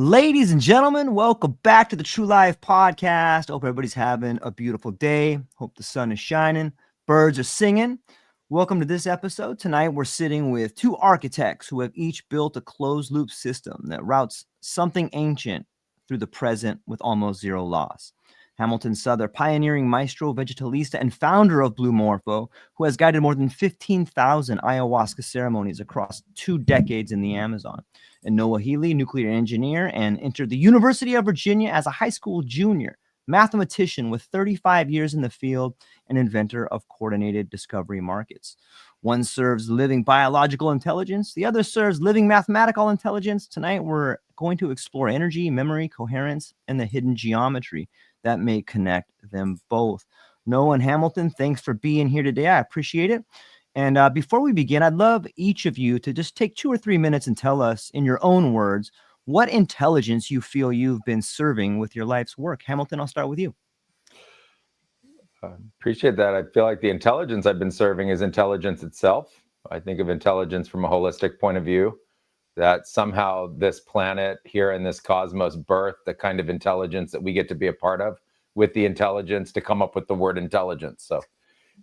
Ladies and gentlemen, welcome back to the True Life Podcast. Hope everybody's having a beautiful day. Hope the sun is shining, birds are singing. Welcome to this episode. Tonight, we're sitting with two architects who have each built a closed-loop system that routes something ancient through the present with almost zero loss. Hamilton Souther, pioneering maestro, vegetalista, and founder of Blue Morpho, who has guided more than 15,000 ayahuasca ceremonies across 2 decades in the Amazon. And Noah Healy, nuclear engineer, and entered the University of Virginia as a high school junior, mathematician with 35 years in the field, and inventor of coordinated discovery markets. One serves living biological intelligence, the other serves living mathematical intelligence. Tonight, we're going to explore energy, memory, coherence, and the hidden geometry that may connect them both. Noah and Hamilton, thanks for being here today. I appreciate it. And before we begin, I'd love each of you to just take 2 or 3 minutes and tell us in your own words what intelligence you feel you've been serving with your life's work. Hamilton, I'll start with you. Appreciate that. I feel like the intelligence I've been serving is intelligence itself. I think of intelligence from a holistic point of view, that somehow this planet here in this cosmos birthed the kind of intelligence that we get to be a part of, with the intelligence to come up with the word intelligence. So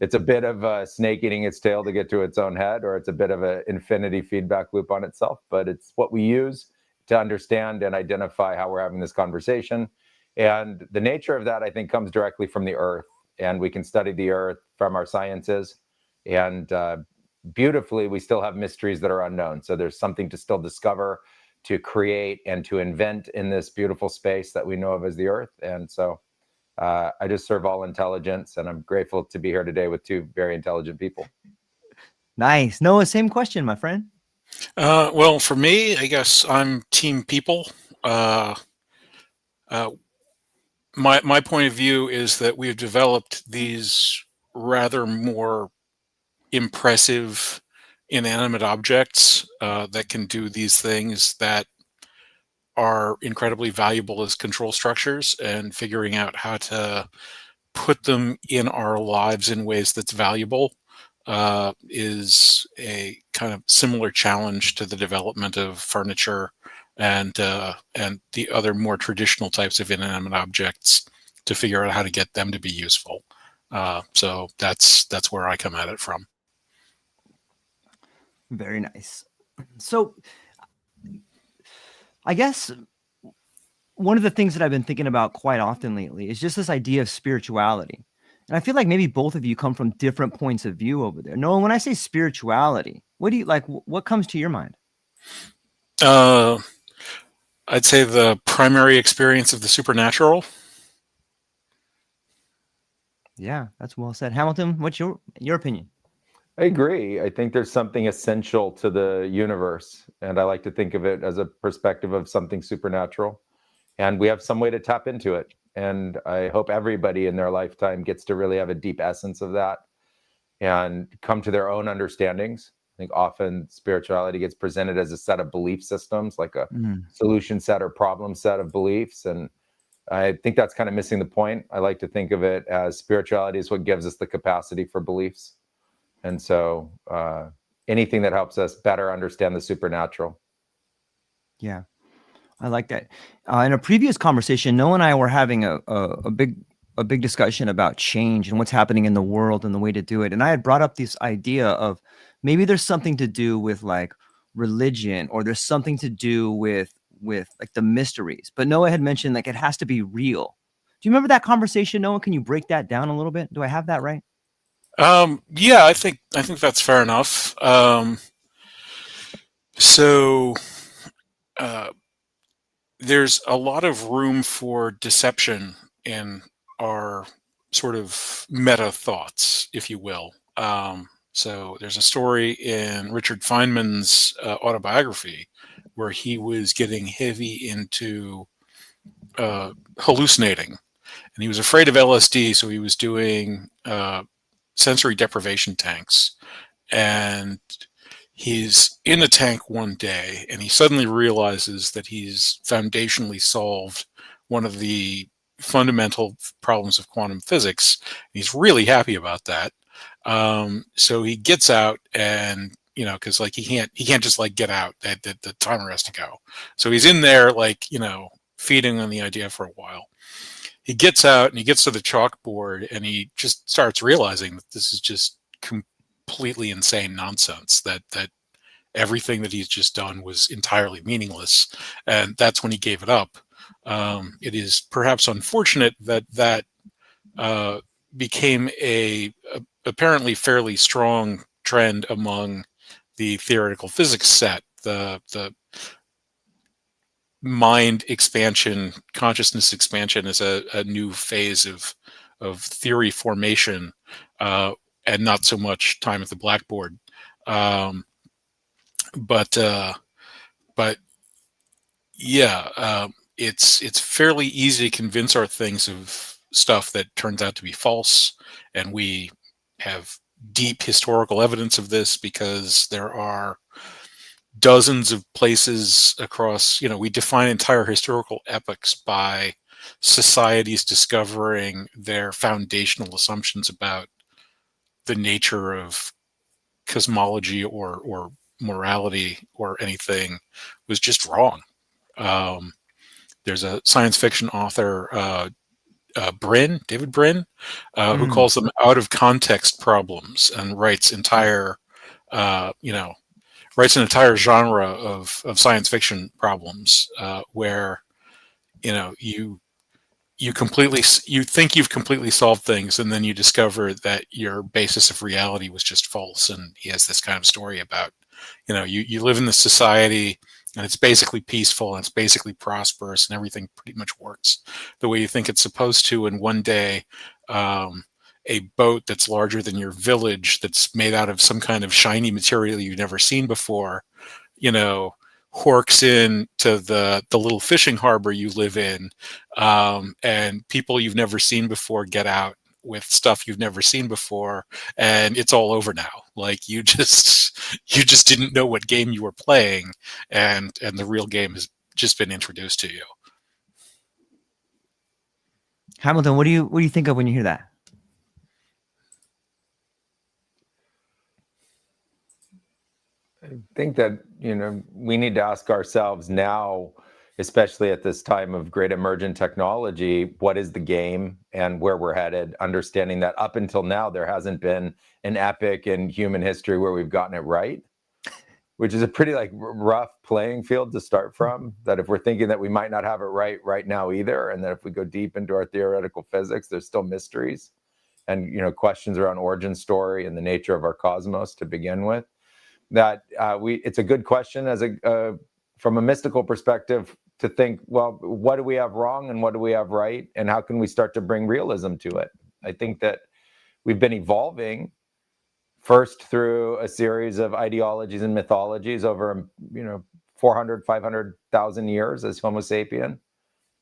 it's a bit of a snake eating its tail to get to its own head, or it's a bit of an infinity feedback loop on itself, but it's what we use to understand and identify how we're having this conversation. And the nature of that, I think, comes directly from the earth, and we can study the earth from our sciences. And beautifully, we still have mysteries that are unknown. So there's something to still discover, to create, and to invent in this beautiful space that we know of as the earth. And so I just serve all intelligence, and I'm grateful to be here today with two very intelligent people. Nice. Noah, same question, my friend. Well, for me, I guess I'm team people. My point of view is that we've developed these rather more impressive inanimate objects that can do these things that are incredibly valuable as control structures, and figuring out how to put them in our lives in ways that's valuable is a kind of similar challenge to the development of furniture and the other more traditional types of inanimate objects, to figure out how to get them to be useful. So that's where I come at it from. Very nice. So I guess one of the things that I've been thinking about quite often lately is just this idea of spirituality. And I feel like maybe both of you come from different points of view over there. Noah, when I say spirituality, what do you like? What comes to your mind? I'd say the primary experience of the supernatural. Yeah, that's well said. Hamilton, what's your opinion? I agree. I think there's something essential to the universe, and I like to think of it as a perspective of something supernatural. And we have some way to tap into it. And I hope everybody in their lifetime gets to really have a deep essence of that and come to their own understandings. I think often spirituality gets presented as a set of belief systems, like a solution set or problem set of beliefs. And I think that's kind of missing the point. I like to think of it as spirituality is what gives us the capacity for beliefs. And so anything that helps us better understand the supernatural. Yeah, I like that. In a previous conversation, Noah and I were having a big discussion about change and what's happening in the world and the way to do it. And I had brought up this idea of maybe there's something to do with like religion, or there's something to do with like the mysteries. But Noah had mentioned like it has to be real. Do you remember that conversation, Noah? Can you break that down a little bit? Do I have that right? Yeah, I think that's fair enough. So there's a lot of room for deception in our sort of meta thoughts, if you will. So there's a story in Richard Feynman's autobiography where he was getting heavy into hallucinating, and he was afraid of LSD, so he was doing sensory deprivation tanks. And he's in a tank one day, and he suddenly realizes that he's foundationally solved one of the fundamental problems of quantum physics. He's really happy about that. So he gets out and because like he can't just like get out. The timer has to go. So he's in there like feeding on the idea for a while. He gets out and he gets to the chalkboard and he just starts realizing that this is just completely insane nonsense. That everything that he's just done was entirely meaningless, and that's when he gave it up. It is perhaps unfortunate that became a apparently fairly strong trend among the theoretical physics set. The mind expansion, consciousness expansion is a new phase of theory formation, and not so much time at the blackboard. But yeah, it's fairly easy to convince our things of stuff that turns out to be false, and we have deep historical evidence of this because there are dozens of places across, we define entire historical epochs by societies discovering their foundational assumptions about the nature of cosmology or morality or anything was just wrong. There's a science fiction author, David Brin, who calls them out of context problems and writes an entire genre of science fiction problems, where you think you've completely solved things, and then you discover that your basis of reality was just false. And he has this kind of story about you live in this society and it's basically peaceful and it's basically prosperous and everything pretty much works the way you think it's supposed to, and one day a boat that's larger than your village, that's made out of some kind of shiny material you've never seen before, horks in to the little fishing harbor you live in, and people you've never seen before get out with stuff you've never seen before, and it's all over now. Like you just didn't know what game you were playing, and the real game has just been introduced to you. Hamilton, what do you think of when you hear that? I think that we need to ask ourselves now, especially at this time of great emergent technology, what is the game and where we're headed, understanding that up until now there hasn't been an epic in human history where we've gotten it right, which is a pretty rough playing field to start from. That if we're thinking that we might not have it right now either, and that if we go deep into our theoretical physics, there's still mysteries and questions around origin story and the nature of our cosmos to begin with. That it's a good question from a mystical perspective to think, well, what do we have wrong and what do we have right, and how can we start to bring realism to it? I think that we've been evolving first through a series of ideologies and mythologies over 400, 500,000 years as Homo sapien,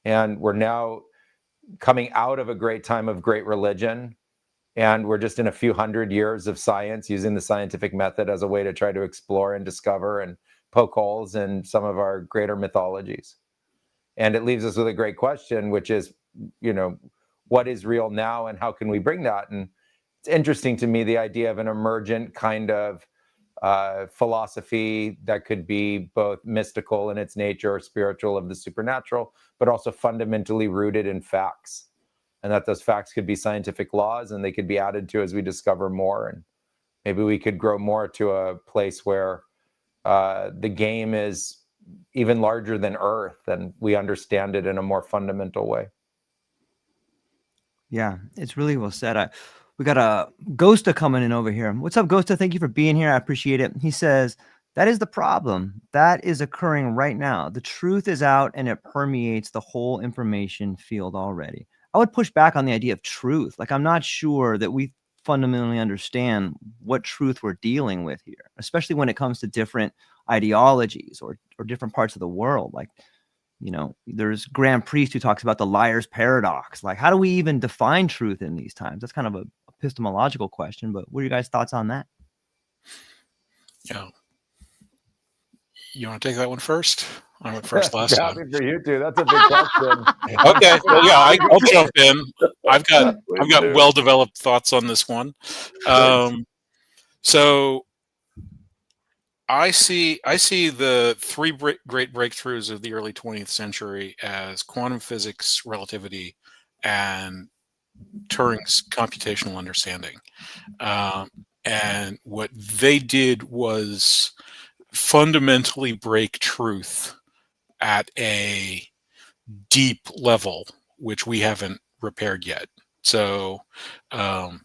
and we're now coming out of a great time of great religion. And we're just in a few hundred years of science, using the scientific method as a way to try to explore and discover and poke holes in some of our greater mythologies. And it leaves us with a great question, which is, what is real now and how can we bring that? And it's interesting to me, the idea of an emergent kind of philosophy that could be both mystical in its nature or spiritual of the supernatural, but also fundamentally rooted in facts. And that those facts could be scientific laws and they could be added to as we discover more. And maybe we could grow more to a place where the game is even larger than Earth and we understand it in a more fundamental way. Yeah, it's really well said. We got a Ghosta coming in over here. What's up, Ghosta? Thank you for being here. I appreciate it. He says, that is the problem. That is occurring right now. The truth is out and it permeates the whole information field already. I would push back on the idea of truth. I'm not sure that we fundamentally understand what truth we're dealing with here, especially when it comes to different ideologies or different parts of the world. There's Grand Priest who talks about the liar's paradox. How do we even define truth in these times? That's kind of a epistemological question, but what are your guys' thoughts on that? Yeah. You want to take that one first? I went first last time. Happy for you too. That's a big question. Okay. Well, yeah, I'll jump in. I've got well-developed thoughts on this one. So I see the three great breakthroughs of the early 20th century as quantum physics, relativity, and Turing's computational understanding. Um, and what they did was fundamentally break truth at a deep level, which we haven't repaired yet. So, um,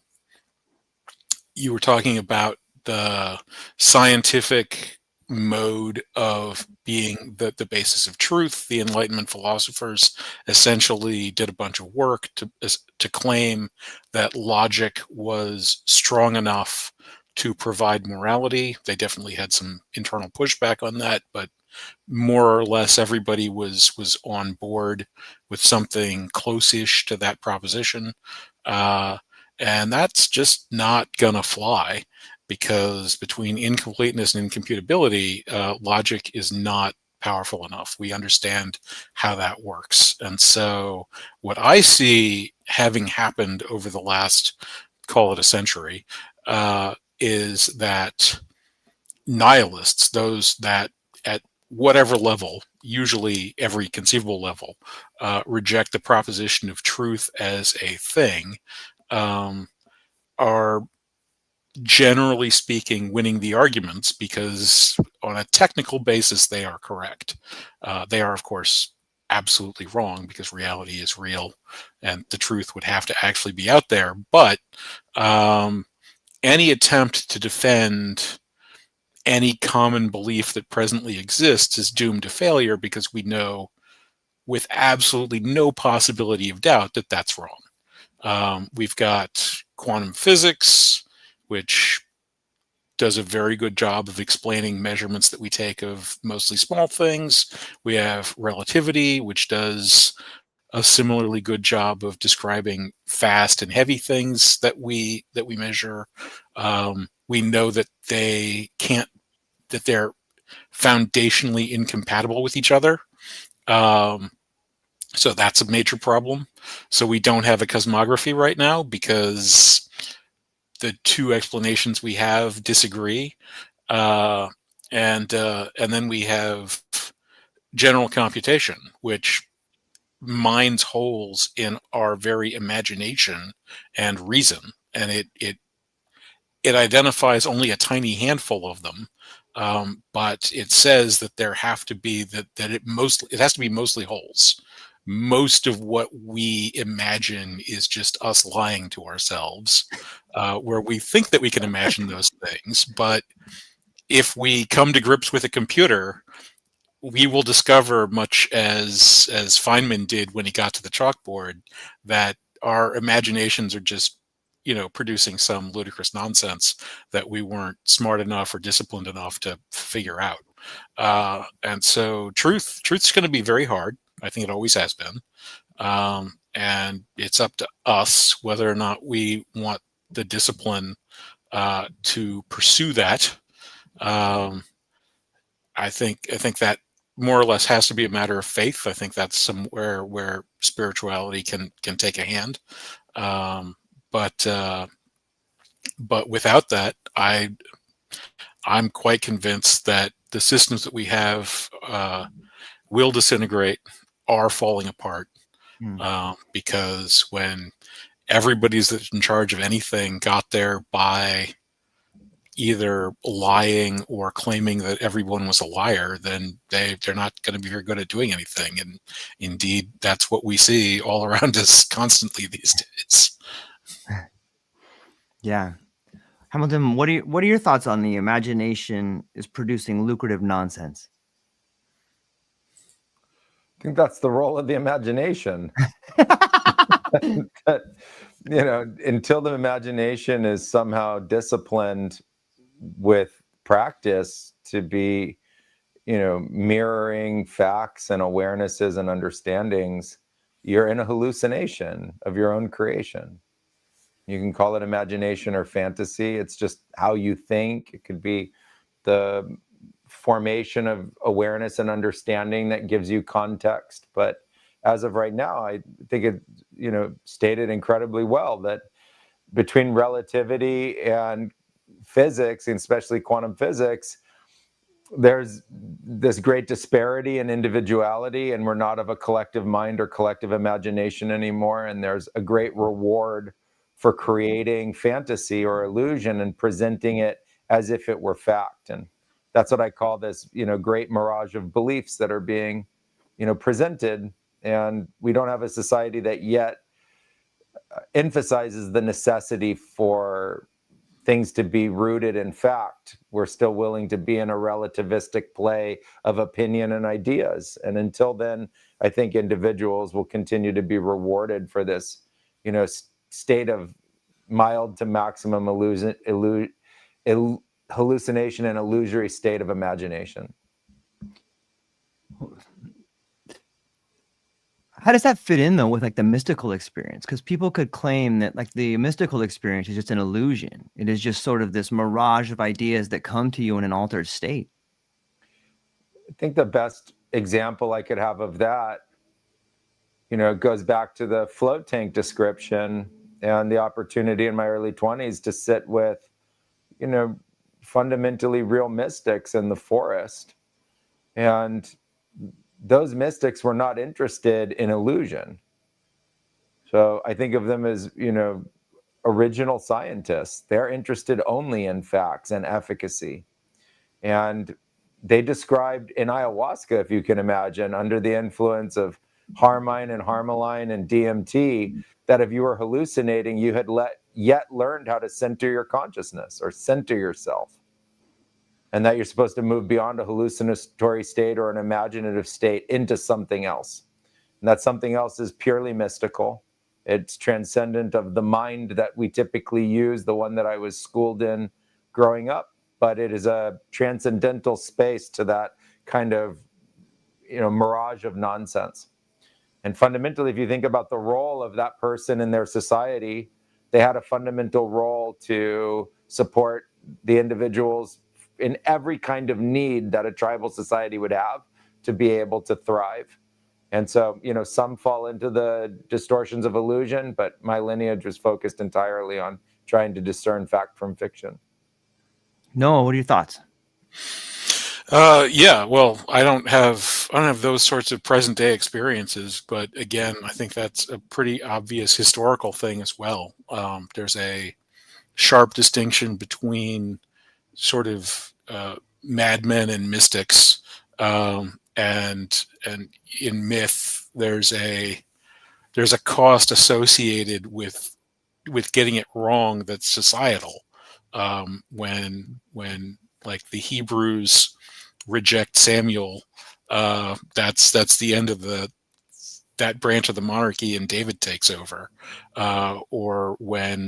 you were talking about the scientific mode of being the basis of truth. The Enlightenment philosophers essentially did a bunch of work to claim that logic was strong enough to provide morality. They definitely had some internal pushback on that, but more or less everybody was on board with something close-ish to that proposition. Uh, and that's just not gonna fly because between incompleteness and incomputability, logic is not powerful enough. We understand how that works. And so what I see having happened over the last, call it a century, is that nihilists, those that at whatever level, usually every conceivable level, reject the proposition of truth as a thing, um, are generally speaking winning the arguments because on a technical basis they are correct. They are, of course, absolutely wrong because reality is real and the truth would have to actually be out there. But any attempt to defend any common belief that presently exists is doomed to failure because we know with absolutely no possibility of doubt that that's wrong. We've got quantum physics, which does a very good job of explaining measurements that we take of mostly small things. We have relativity, which does a similarly good job of describing fast and heavy things that we measure. We know that they're foundationally incompatible with each other. So that's a major problem. So we don't have a cosmography right now because the two explanations we have disagree. And then we have general computation, which mines holes in our very imagination and reason, and it identifies only a tiny handful of them, but it says that there have to be it has to be mostly holes. Most of what we imagine is just us lying to ourselves, where we think that we can imagine those things, but if we come to grips with a computer, we will discover, much as Feynman did when he got to the chalkboard, that our imaginations are just producing some ludicrous nonsense that we weren't smart enough or disciplined enough to figure out. And so truth's going to be very hard. I think it always has been. And it's up to us whether or not we want the discipline to pursue that. I think that more or less has to be a matter of faith. I think that's somewhere where spirituality can take a hand. But without that, I'm quite convinced that the systems that we have will disintegrate, are falling apart, because when everybody's in charge of anything got there by either lying or claiming that everyone was a liar, then they're not going to be very good at doing anything. And indeed, that's what we see all around us constantly these days. Yeah. Hamilton, what are your thoughts on the imagination is producing lucrative nonsense? I think that's the role of the imagination. That, until the imagination is somehow disciplined with practice to be, mirroring facts and awarenesses and understandings, you're in a hallucination of your own creation. You can call it imagination or fantasy. It's just how you think. It could be the formation of awareness and understanding that gives you context. But as of right now, I think it, stated incredibly well that between relativity and physics, and especially quantum physics, there's this great disparity in individuality, and we're not of a collective mind or collective imagination anymore. And there's a great reward for creating fantasy or illusion and presenting it as if it were fact. And that's what I call this, great mirage of beliefs that are being, presented. And we don't have a society that yet emphasizes the necessity for things to be rooted in fact. We're still willing to be in a relativistic play of opinion and ideas. And until then, I think individuals will continue to be rewarded for this, state of mild to maximum hallucination and illusory state of imagination. How does that fit in though with like the mystical experience? Because people could claim that like the mystical experience is just an illusion. It is just sort of this mirage of ideas that come to you in an altered state. I think the best example I could have of that, goes back to the float tank description and the opportunity in my early 20s to sit with, fundamentally real mystics in the forest. And those mystics were not interested in illusion. So I think of them as, original scientists. They're interested only in facts and efficacy. And they described in ayahuasca, if you can imagine, under the influence of harmine and harmaline and DMT, that if you were hallucinating, you had yet learned how to center your consciousness or center yourself. And that you're supposed to move beyond a hallucinatory state or an imaginative state into something else. And that something else is purely mystical. It's transcendent of the mind that we typically use, the one that I was schooled in growing up. But it is a transcendental space to that kind of, mirage of nonsense. And fundamentally, if you think about the role of that person in their society, they had a fundamental role to support the individuals in every kind of need that a tribal society would have to be able to thrive. And so, some fall into the distortions of illusion, but my lineage was focused entirely on trying to discern fact from fiction. Noah, what are your thoughts? Yeah, well, I don't have those sorts of present day experiences, but again, I think that's a pretty obvious historical thing as well. There's a sharp distinction between sort of madmen and mystics, and in myth, there's a cost associated with getting it wrong that's societal. When like the Hebrews reject Samuel, that's the end of that branch of the monarchy, and David takes over. Or when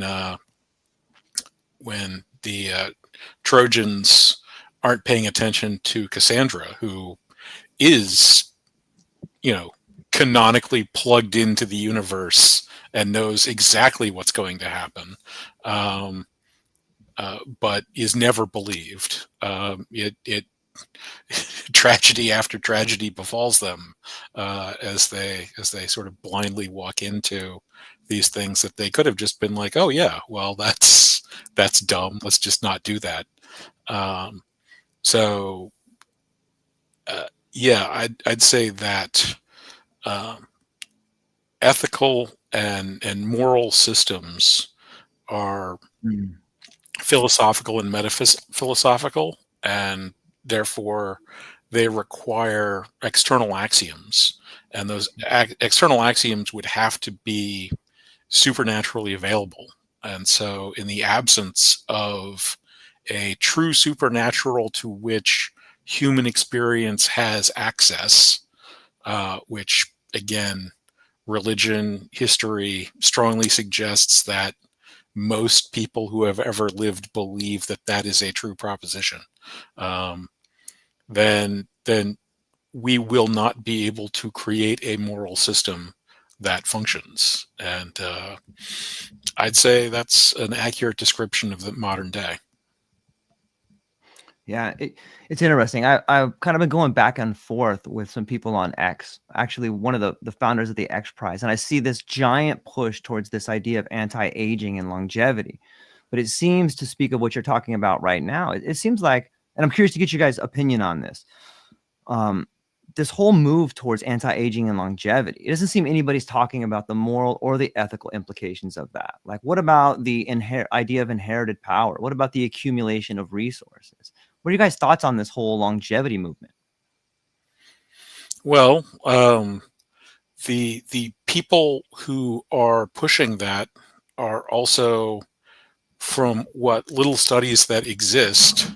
the Trojans aren't paying attention to Cassandra, who is, canonically plugged into the universe and knows exactly what's going to happen, but is never believed. It tragedy after tragedy befalls them as they sort of blindly walk into these things that they could have just been like, oh yeah, well that's dumb. Let's just not do that. So yeah, I'd say that ethical and moral systems are philosophical and philosophical, and therefore they require external axioms, and those external axioms would have to be supernaturally available. And so in the absence of a true supernatural to which human experience has access, which again, religion, history strongly suggests that most people who have ever lived believe that that is a true proposition, then we will not be able to create a moral system that functions. And I'd say that's an accurate description of the modern day. Yeah, it's interesting. I've kind of been going back and forth with some people on X, actually one of the founders of the X Prize, and I see this giant push towards this idea of anti-aging and longevity. But it seems to speak of what you're talking about right now. It seems like And I'm curious to get you guys' opinion on this. This whole move towards anti-aging and longevity, it doesn't seem anybody's talking about the moral or the ethical implications of that. Like, what about the idea of inherited power? What about the accumulation of resources? What are you guys' thoughts on this whole longevity movement? Well, the people who are pushing that are also, from what little studies that exist,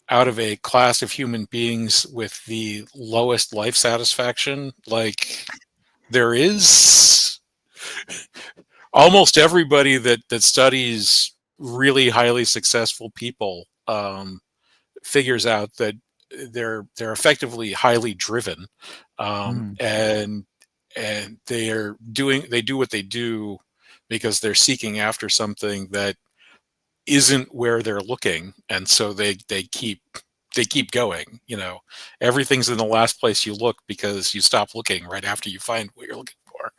out of a class of human beings with the lowest life satisfaction. Like, there is almost everybody that studies really highly successful people figures out that they're effectively highly driven, and they do what they do because they're seeking after something that isn't where they're looking, and so they keep going. Everything's in the last place you look because you stop looking right after you find what you're looking for.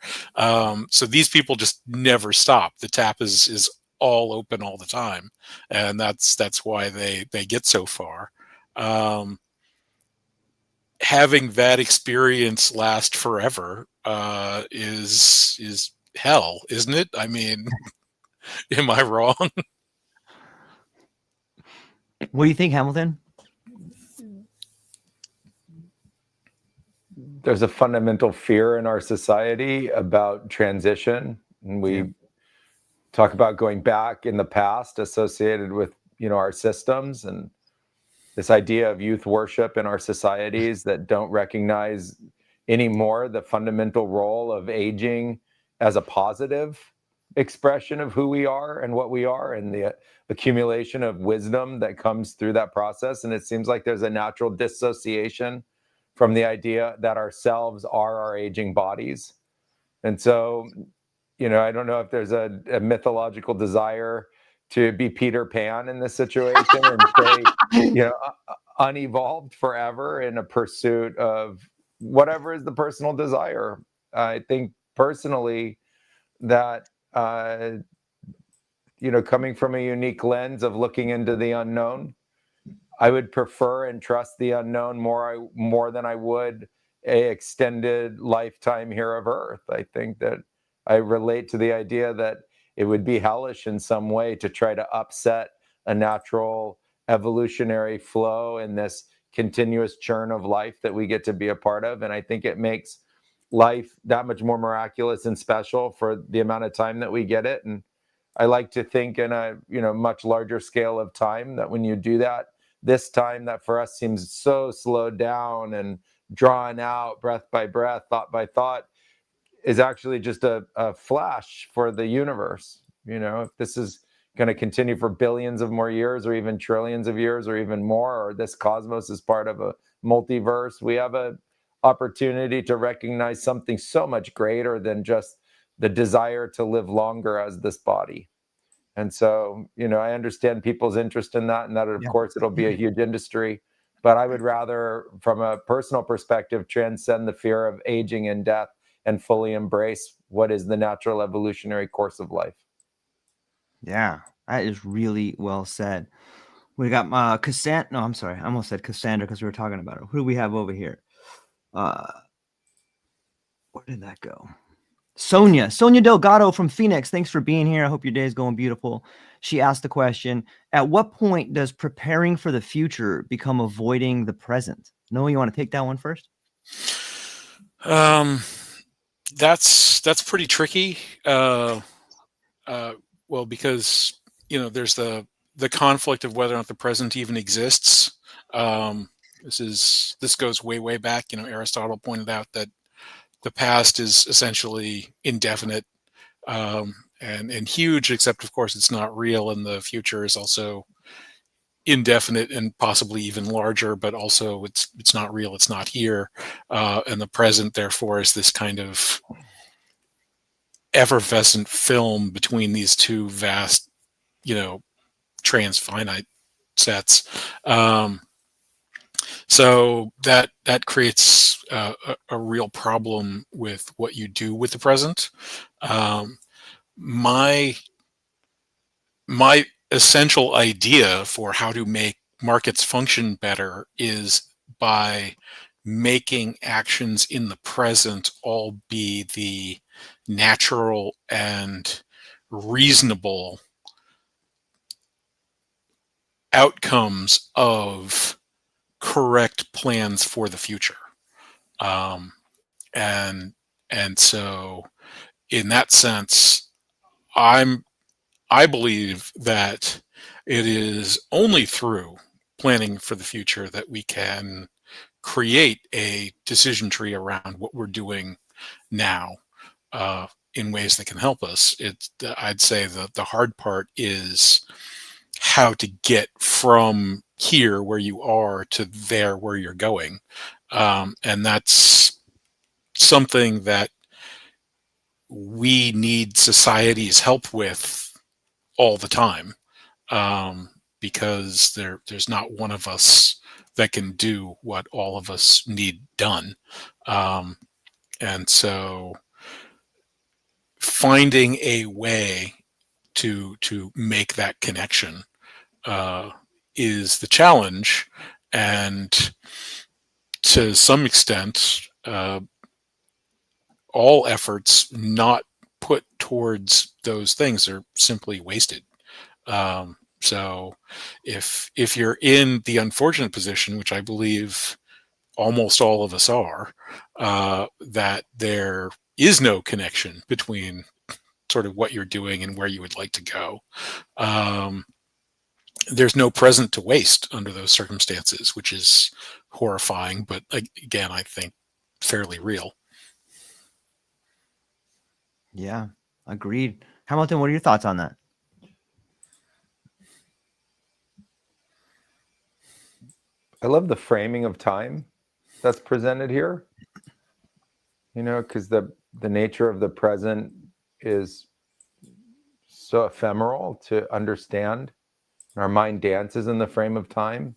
So these people just never stop. The tap is all open all the time, and that's why they get so far. Having that experience last forever is hell, isn't it? I mean, am I wrong? What do you think, Hamilton? There's a fundamental fear in our society about transition, and we talk about going back in the past associated with our systems, and this idea of youth worship in our societies that don't recognize anymore the fundamental role of aging as a positive expression of who we are and what we are, and the accumulation of wisdom that comes through that process. And it seems like there's a natural dissociation from the idea that ourselves are our aging bodies. And so, I don't know if there's a mythological desire to be Peter Pan in this situation and stay, unevolved forever in a pursuit of whatever is the personal desire. I think personally that, coming from a unique lens of looking into the unknown, I would prefer and trust the unknown more than I would a extended lifetime here of Earth. I think that I relate to the idea that it would be hellish in some way to try to upset a natural evolutionary flow in this continuous churn of life that we get to be a part of. And I think it makes life that much more miraculous and special for the amount of time that we get it. And I like to think in a much larger scale of time, that when you do that, this time that for us seems so slowed down and drawn out, breath by breath, thought by thought, is actually just a flash for the universe. If this is going to continue for billions of more years, or even trillions of years, or even more, or this cosmos is part of a multiverse, we have an opportunity to recognize something so much greater than just the desire to live longer as this body. And so, I understand people's interest in that, and that, of course, it'll be a huge industry. But I would rather, from a personal perspective, transcend the fear of aging and death and fully embrace what is the natural evolutionary course of life. Yeah, that is really well said. We got Cassandra. No, I'm sorry. I almost said Cassandra because we were talking about her. Who do we have over here? Where did that go? Sonia Delgado from Phoenix. Thanks for being here. I hope your day is going beautiful. She asked the question, at what point does preparing for the future become avoiding the present? Noah, you want to take that one first? That's pretty tricky. Well, because there's the conflict of whether or not the present even exists. This goes way back. Aristotle pointed out that the past is essentially indefinite and huge, except of course it's not real, and the future is also indefinite and possibly even larger, but also it's not real, it's not here, and the present therefore is this kind of effervescent film between these two vast, transfinite sets. So that creates a real problem with what you do with the present. My essential idea for how to make markets function better is by making actions in the present all be the natural and reasonable outcomes of correct plans for the future. Um, and and so in that sense, I'm I believe that it is only through planning for the future that we can create a decision tree around what we're doing now, in ways that can help us. I'd say the hard part is how to get from here where you are to there where you're going, and that's something that we need society's help with all the time, because there's not one of us that can do what all of us need done. Um, and so finding a way to make that connection uh, is the challenge, and to some extent, all efforts not put towards those things are simply wasted. So if you're in the unfortunate position, which I believe almost all of us are, that there is no connection between sort of what you're doing and where you would like to go, um, there's no present to waste under those circumstances, which is horrifying, but again, I think fairly real. Yeah, agreed. Hamilton, what are your thoughts on that? I love the framing of time that's presented here. Because the nature of the present is so ephemeral to understand. Our mind dances in the frame of time.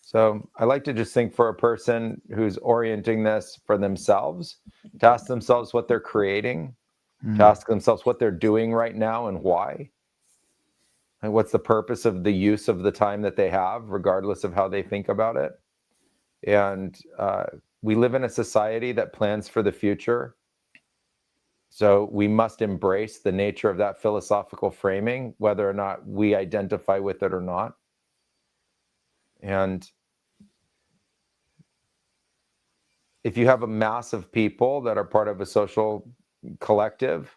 So I like to just think for a person who's orienting this for themselves, to ask themselves what they're creating, to ask themselves what they're doing right now and why. And what's the purpose of the use of the time that they have, regardless of how they think about it. And we live in a society that plans for the future. So we must embrace the nature of that philosophical framing, whether or not we identify with it or not. And if you have a mass of people that are part of a social collective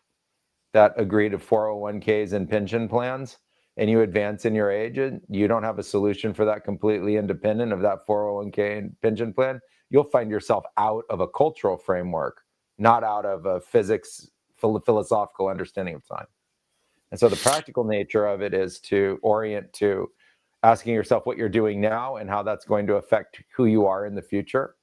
that agree to 401ks and pension plans, and you advance in your age, you don't have a solution for that completely independent of that 401k and pension plan, you'll find yourself out of a cultural framework, not out of a physics philosophical understanding of time. And so the practical nature of it is to orient to asking yourself what you're doing now and how that's going to affect who you are in the future.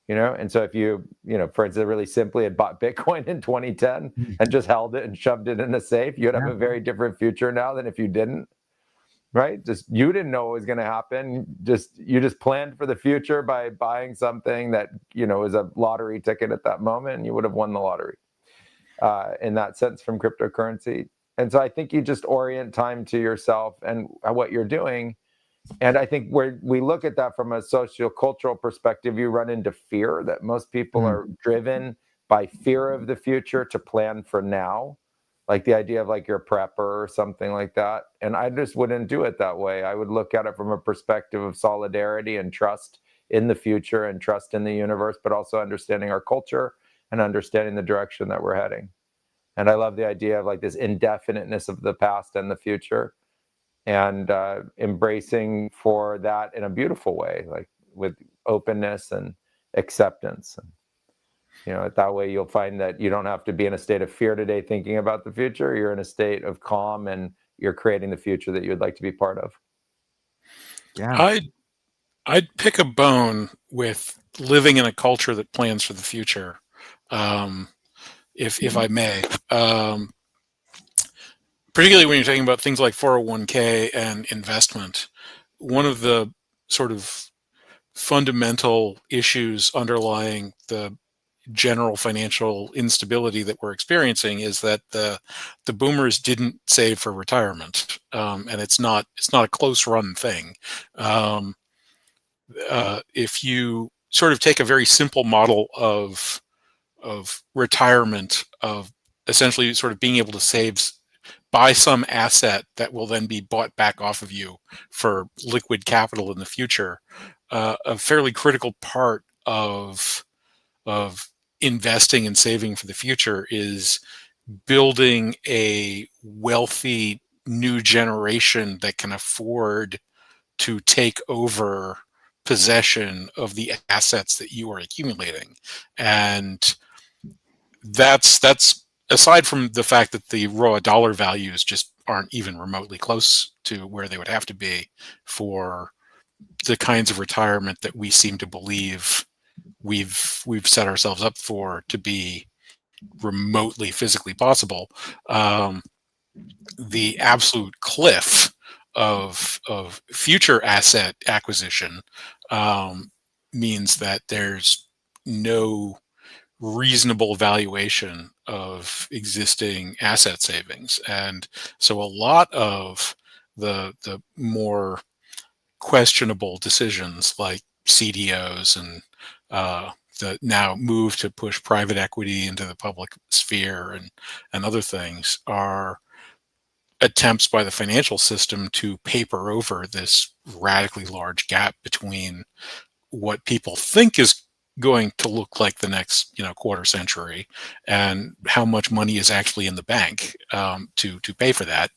And so if you for instance, really simply had bought Bitcoin in 2010 and just held it and shoved it in a safe, you'd have a very different future now than if you didn't, right? Just you didn't know what was going to happen. You just planned for the future by buying something that was a lottery ticket at that moment, and you would have won the lottery in that sense from cryptocurrency. And so I think you just orient time to yourself and what you're doing. And I think where we look at that from a sociocultural perspective, you run into fear, that most people are driven by fear of the future to plan for now, like the idea of like your prepper or something like that. And I just wouldn't do it that way. I would look at it from a perspective of solidarity and trust in the future and trust in the universe, but also understanding our culture and understanding the direction that we're heading. And I love the idea of like this indefiniteness of the past and the future, and embracing for that in a beautiful way, like with openness and acceptance. And that way you'll find that you don't have to be in a state of fear today thinking about the future. You're in a state of calm, and you're creating the future that you would like to be part of. Yeah. I'd pick a bone with living in a culture that plans for the future, if I may. Particularly when you're talking about things like 401k and investment, one of the sort of fundamental issues underlying the general financial instability that we're experiencing is that the boomers didn't save for retirement, and it's not a close run thing. If you sort of take a very simple model of retirement, of essentially sort of being able to buy some asset that will then be bought back off of you for liquid capital in the future, a fairly critical part of investing and saving for the future is building a wealthy new generation that can afford to take over possession of the assets that you are accumulating. And that's aside from the fact that the raw dollar values just aren't even remotely close to where they would have to be for the kinds of retirement that we seem to believe we've set ourselves up for to be remotely physically possible. The absolute cliff of future asset acquisition means that there's no reasonable valuation of existing asset savings, and so a lot of the more questionable decisions like CDOs and the now move to push private equity into the public sphere and other things are attempts by the financial system to paper over this radically large gap between what people think is going to look like the next quarter century and how much money is actually in the bank to pay for that.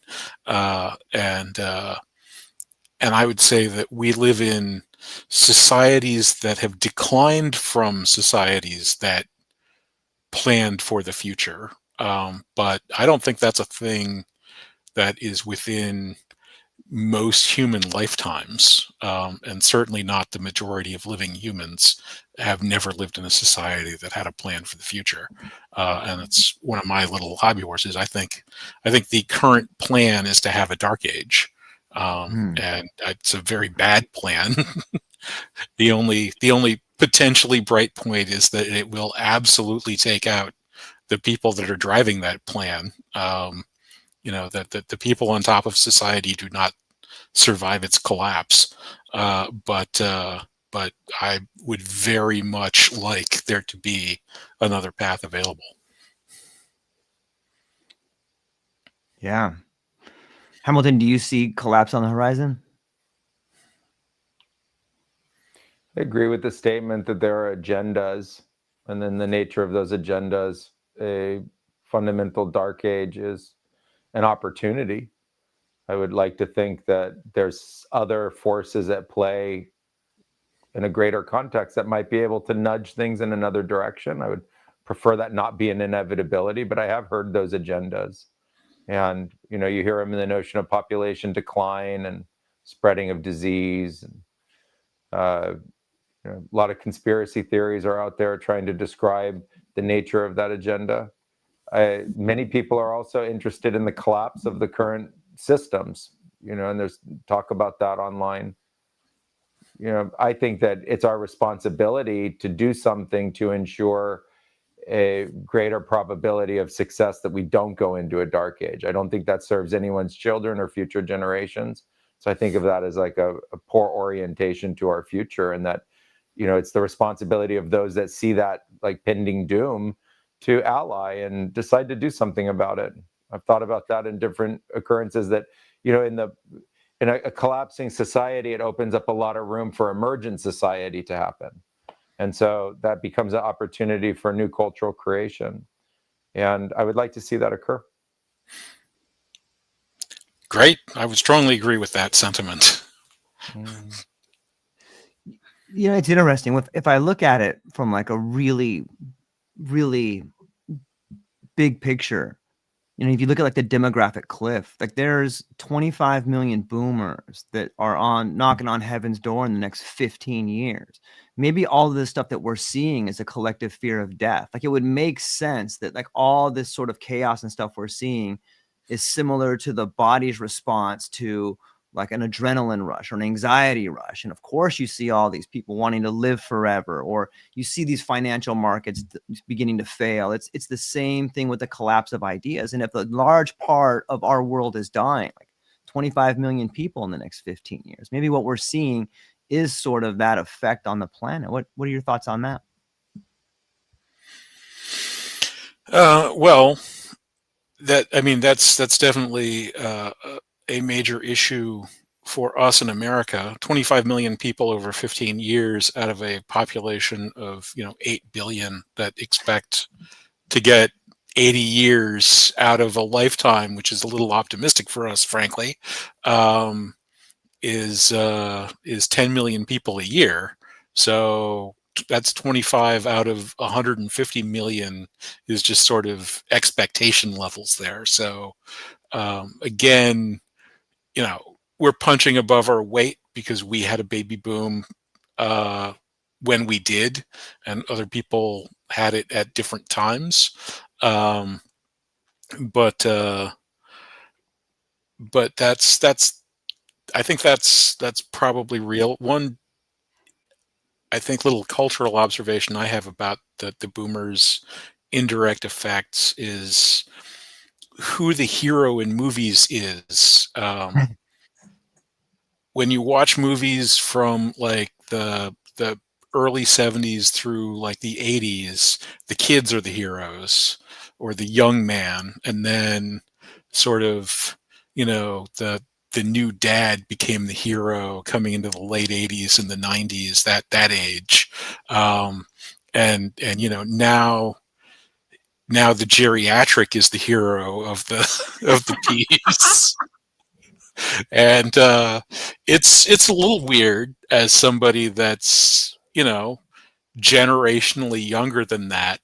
And I would say that we live in societies that have declined from societies that planned for the future. But I don't think that's a thing that is within most human lifetimes, and certainly not the majority of living humans have never lived in a society that had a plan for the future. And it's one of my little hobby horses. I think the current plan is to have a dark age, and it's a very bad plan. The only potentially bright point is that it will absolutely take out the people that are driving that plan. That the people on top of society do not survive its collapse. But I would very much like there to be another path available. Yeah. Hamilton, do you see collapse on the horizon? I agree with the statement that there are agendas, and then the nature of those agendas, a fundamental dark age is an opportunity. I would like to think that there's other forces at play in a greater context that might be able to nudge things in another direction. I would prefer that not be an inevitability, but I have heard those agendas. And, you hear them in the notion of population decline and spreading of disease. And, a lot of conspiracy theories are out there trying to describe the nature of that agenda. Many people are also interested in the collapse of the current systems, and there's talk about that online. I think that it's our responsibility to do something to ensure a greater probability of success that we don't go into a dark age. I don't think that serves anyone's children or future generations. So I think of that as like a poor orientation to our future, and that, it's the responsibility of those that see that like pending doom to ally and decide to do something about it. I've thought about that in different occurrences that, in a collapsing society, it opens up a lot of room for emergent society to happen. And so that becomes an opportunity for new cultural creation. And I would like to see that occur. Great. I would strongly agree with that sentiment. It's interesting. If I look at it from like a really, really big picture, if you look at like the demographic cliff, like there's 25 million boomers that are knocking on heaven's door in the next 15 years. Maybe all of this stuff that we're seeing is a collective fear of death. Like it would make sense that like all this sort of chaos and stuff we're seeing is similar to the body's response to like an adrenaline rush or an anxiety rush. And of course, you see all these people wanting to live forever, or you see these financial markets beginning to fail. It's the same thing with the collapse of ideas. And if a large part of our world is dying, like 25 million people in the next 15 years, maybe what we're seeing is sort of that effect on the planet. What are your thoughts on that? Well, that's definitely a major issue for us in America. 25 million people over 15 years out of a population of 8 billion that expect to get 80 years out of a lifetime, which is a little optimistic for us, frankly, is 10 million people a year. So that's 25 out of 150 million is just sort of expectation levels there. So again, we're punching above our weight because we had a baby boom when we did, and other people had it at different times. But that's I think that's probably real. One, I think, little cultural observation I have about the boomers' indirect effects is who the hero in movies is. When you watch movies from like the early 70s through like the 80s, the kids are the heroes or the young man, and then sort of the new dad became the hero coming into the late 80s and the 90s, that age. And now the geriatric is the hero of the of the piece. And it's a little weird as somebody that's generationally younger than that,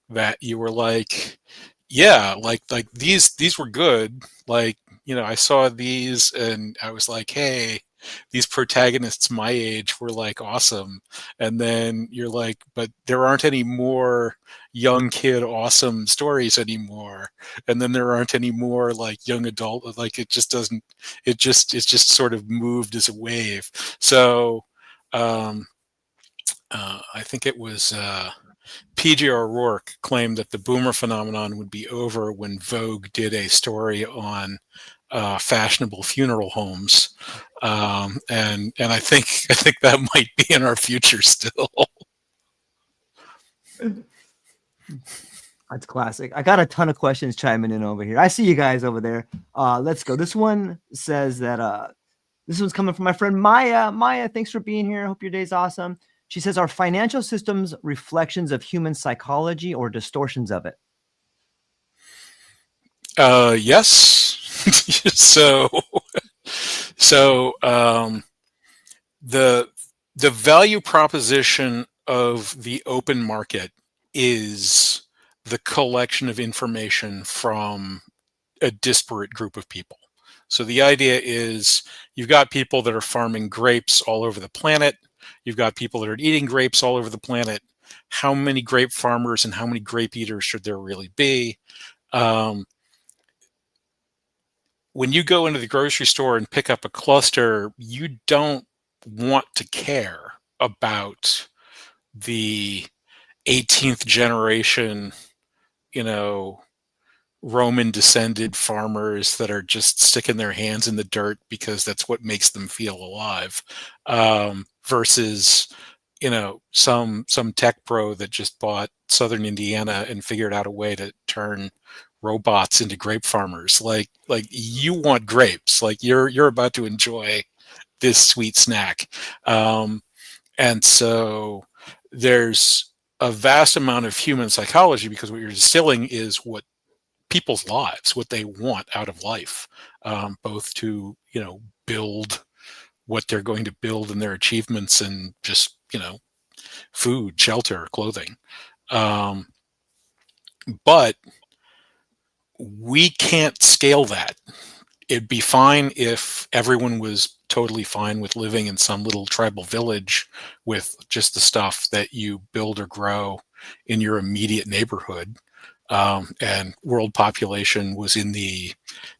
that you were like, yeah, like these were good. Like, I saw these and I was like, hey, these protagonists my age were like awesome. And then you're like, but there aren't any more young kid awesome stories anymore. And then there aren't any more like young adult, like it just doesn't, it's just sort of moved as a wave. So I think it was P.J. O'Rourke claimed that the boomer phenomenon would be over when Vogue did a story on fashionable funeral homes, and I think that might be in our future still. That's classic. I got a ton of questions chiming in over here. I see you guys over there. Let's go. This one says that this one's coming from my friend Maya. Maya, thanks for being here. I hope your day's awesome. She says, are financial systems reflections of human psychology or distortions of it? Yes. so the value proposition of the open market is the collection of information from a disparate group of people. So the idea is you've got people that are farming grapes all over the planet. You've got people that are eating grapes all over the planet. How many grape farmers and how many grape eaters should there really be? When you go into the grocery store and pick up a cluster, you don't want to care about the 18th generation, Roman descended farmers that are just sticking their hands in the dirt because that's what makes them feel alive, versus some tech pro that just bought Southern Indiana and figured out a way to turn robots into grape farmers. Like you want grapes, like you're about to enjoy this sweet snack, and so there's a vast amount of human psychology because what you're distilling is what people's lives, what they want out of life, both to build what they're going to build in their achievements and just food, shelter, clothing. But we can't scale that. It'd be fine if everyone was totally fine with living in some little tribal village with just the stuff that you build or grow in your immediate neighborhood. and world population was in the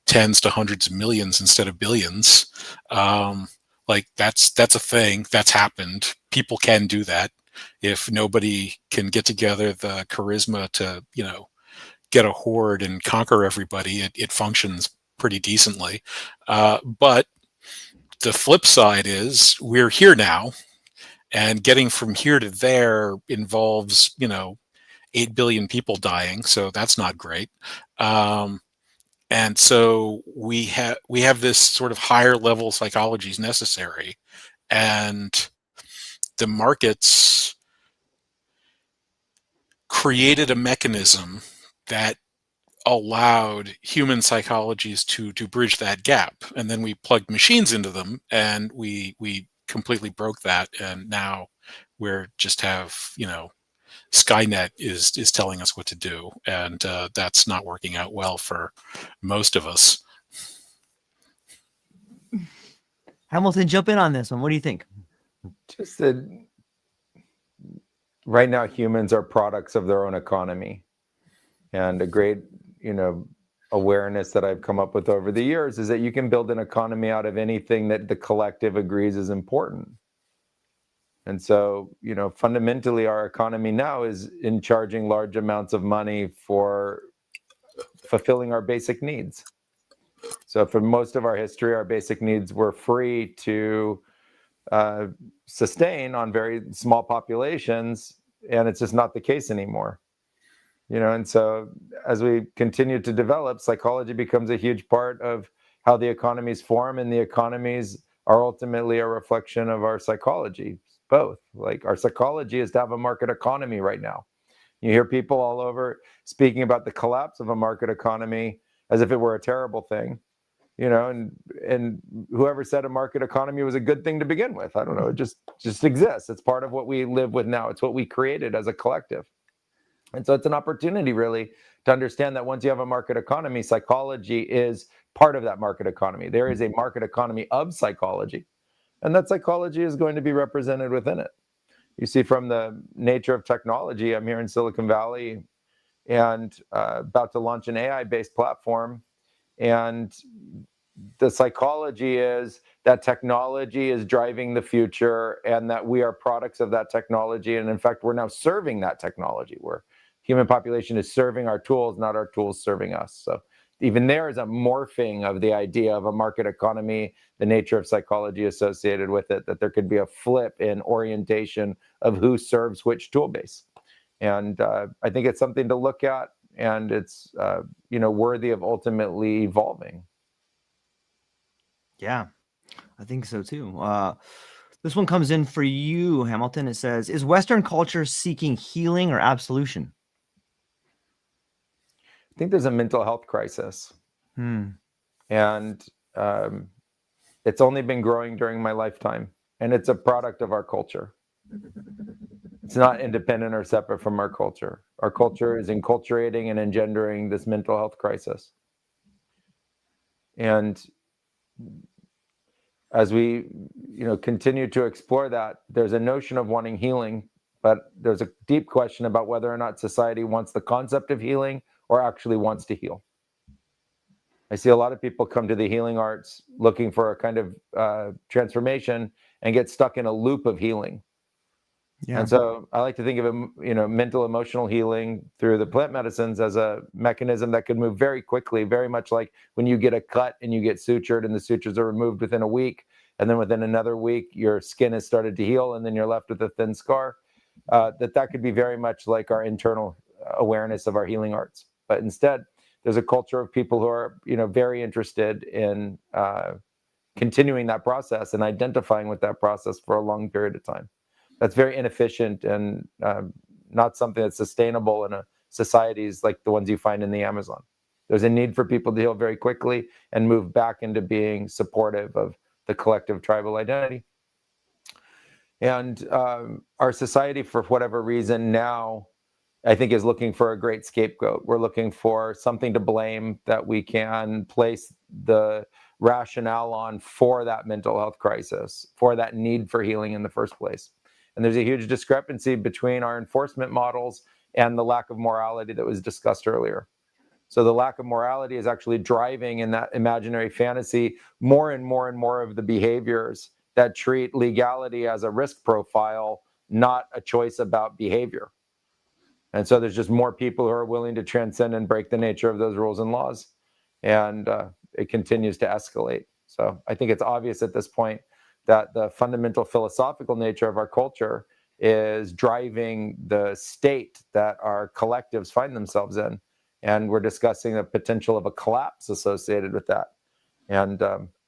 tens to hundreds of millions instead of billions. Like that's a thing that's happened. People can do that. If nobody can get together the charisma to, get a horde and conquer everybody, it functions pretty decently. But the flip side is we're here now, and getting from here to there involves, 8 billion people dying. So that's not great. And so we have this sort of higher level psychology is necessary, and the markets created a mechanism that allowed human psychologies to bridge that gap, and then we plugged machines into them, and we completely broke that, and now we're just have Skynet is telling us what to do, and that's not working out well for most of us. Hamilton, jump in on this one. What do you think? Just that right now humans are products of their own economy, and a great awareness that I've come up with over the years is that you can build an economy out of anything that the collective agrees is important. And so, fundamentally, our economy now is in charging large amounts of money for fulfilling our basic needs. So for most of our history, our basic needs were free to sustain on very small populations, and it's just not the case anymore. And so as we continue to develop, psychology becomes a huge part of how the economies form, and the economies are ultimately a reflection of our psychology. Both. Like, our psychology is to have a market economy right now. You hear people all over speaking about the collapse of a market economy as if it were a terrible thing, and whoever said a market economy was a good thing to begin with, I don't know, it just exists. It's part of what we live with now. It's what we created as a collective. And so it's an opportunity really to understand that once you have a market economy, psychology is part of that market economy. There is a market economy of psychology, and that psychology is going to be represented within it. You see, from the nature of technology, I'm here in Silicon Valley and about to launch an AI-based platform. And the psychology is that technology is driving the future, and that we are products of that technology. And in fact, we're now serving that technology, where human population is serving our tools, not our tools serving us. So even there is a morphing of the idea of a market economy, the nature of psychology associated with it, that there could be a flip in orientation of who serves which tool base. And I think it's something to look at, and it's worthy of ultimately evolving. Yeah, I think so too. This one comes in for you, Hamilton. It says, is Western culture seeking healing or absolution? I think there's a mental health crisis. And it's only been growing during my lifetime, and it's a product of our culture. It's not independent or separate from our culture. Our culture is enculturating and engendering this mental health crisis. And as we continue to explore that, there's a notion of wanting healing, but there's a deep question about whether or not society wants the concept of healing or actually wants to heal. I see a lot of people come to the healing arts looking for a kind of transformation and get stuck in a loop of healing. Yeah. And so I like to think of mental emotional healing through the plant medicines as a mechanism that could move very quickly, very much like when you get a cut and you get sutured and the sutures are removed within a week, and then within another week your skin has started to heal and then you're left with a thin scar. That could be very much like our internal awareness of our healing arts. But instead, there's a culture of people who are very interested in continuing that process and identifying with that process for a long period of time. That's very inefficient and not something that's sustainable in societies like the ones you find in the Amazon. There's a need for people to heal very quickly and move back into being supportive of the collective tribal identity. And our society, for whatever reason now, I think, is looking for a great scapegoat. We're looking for something to blame that we can place the rationale on for that mental health crisis, for that need for healing in the first place. And there's a huge discrepancy between our enforcement models and the lack of morality that was discussed earlier. So the lack of morality is actually driving in that imaginary fantasy more and more and more of the behaviors that treat legality as a risk profile, not a choice about behavior. And so there's just more people who are willing to transcend and break the nature of those rules and laws. And it continues to escalate. So I think it's obvious at this point that the fundamental philosophical nature of our culture is driving the state that our collectives find themselves in. And we're discussing the potential of a collapse associated with that. And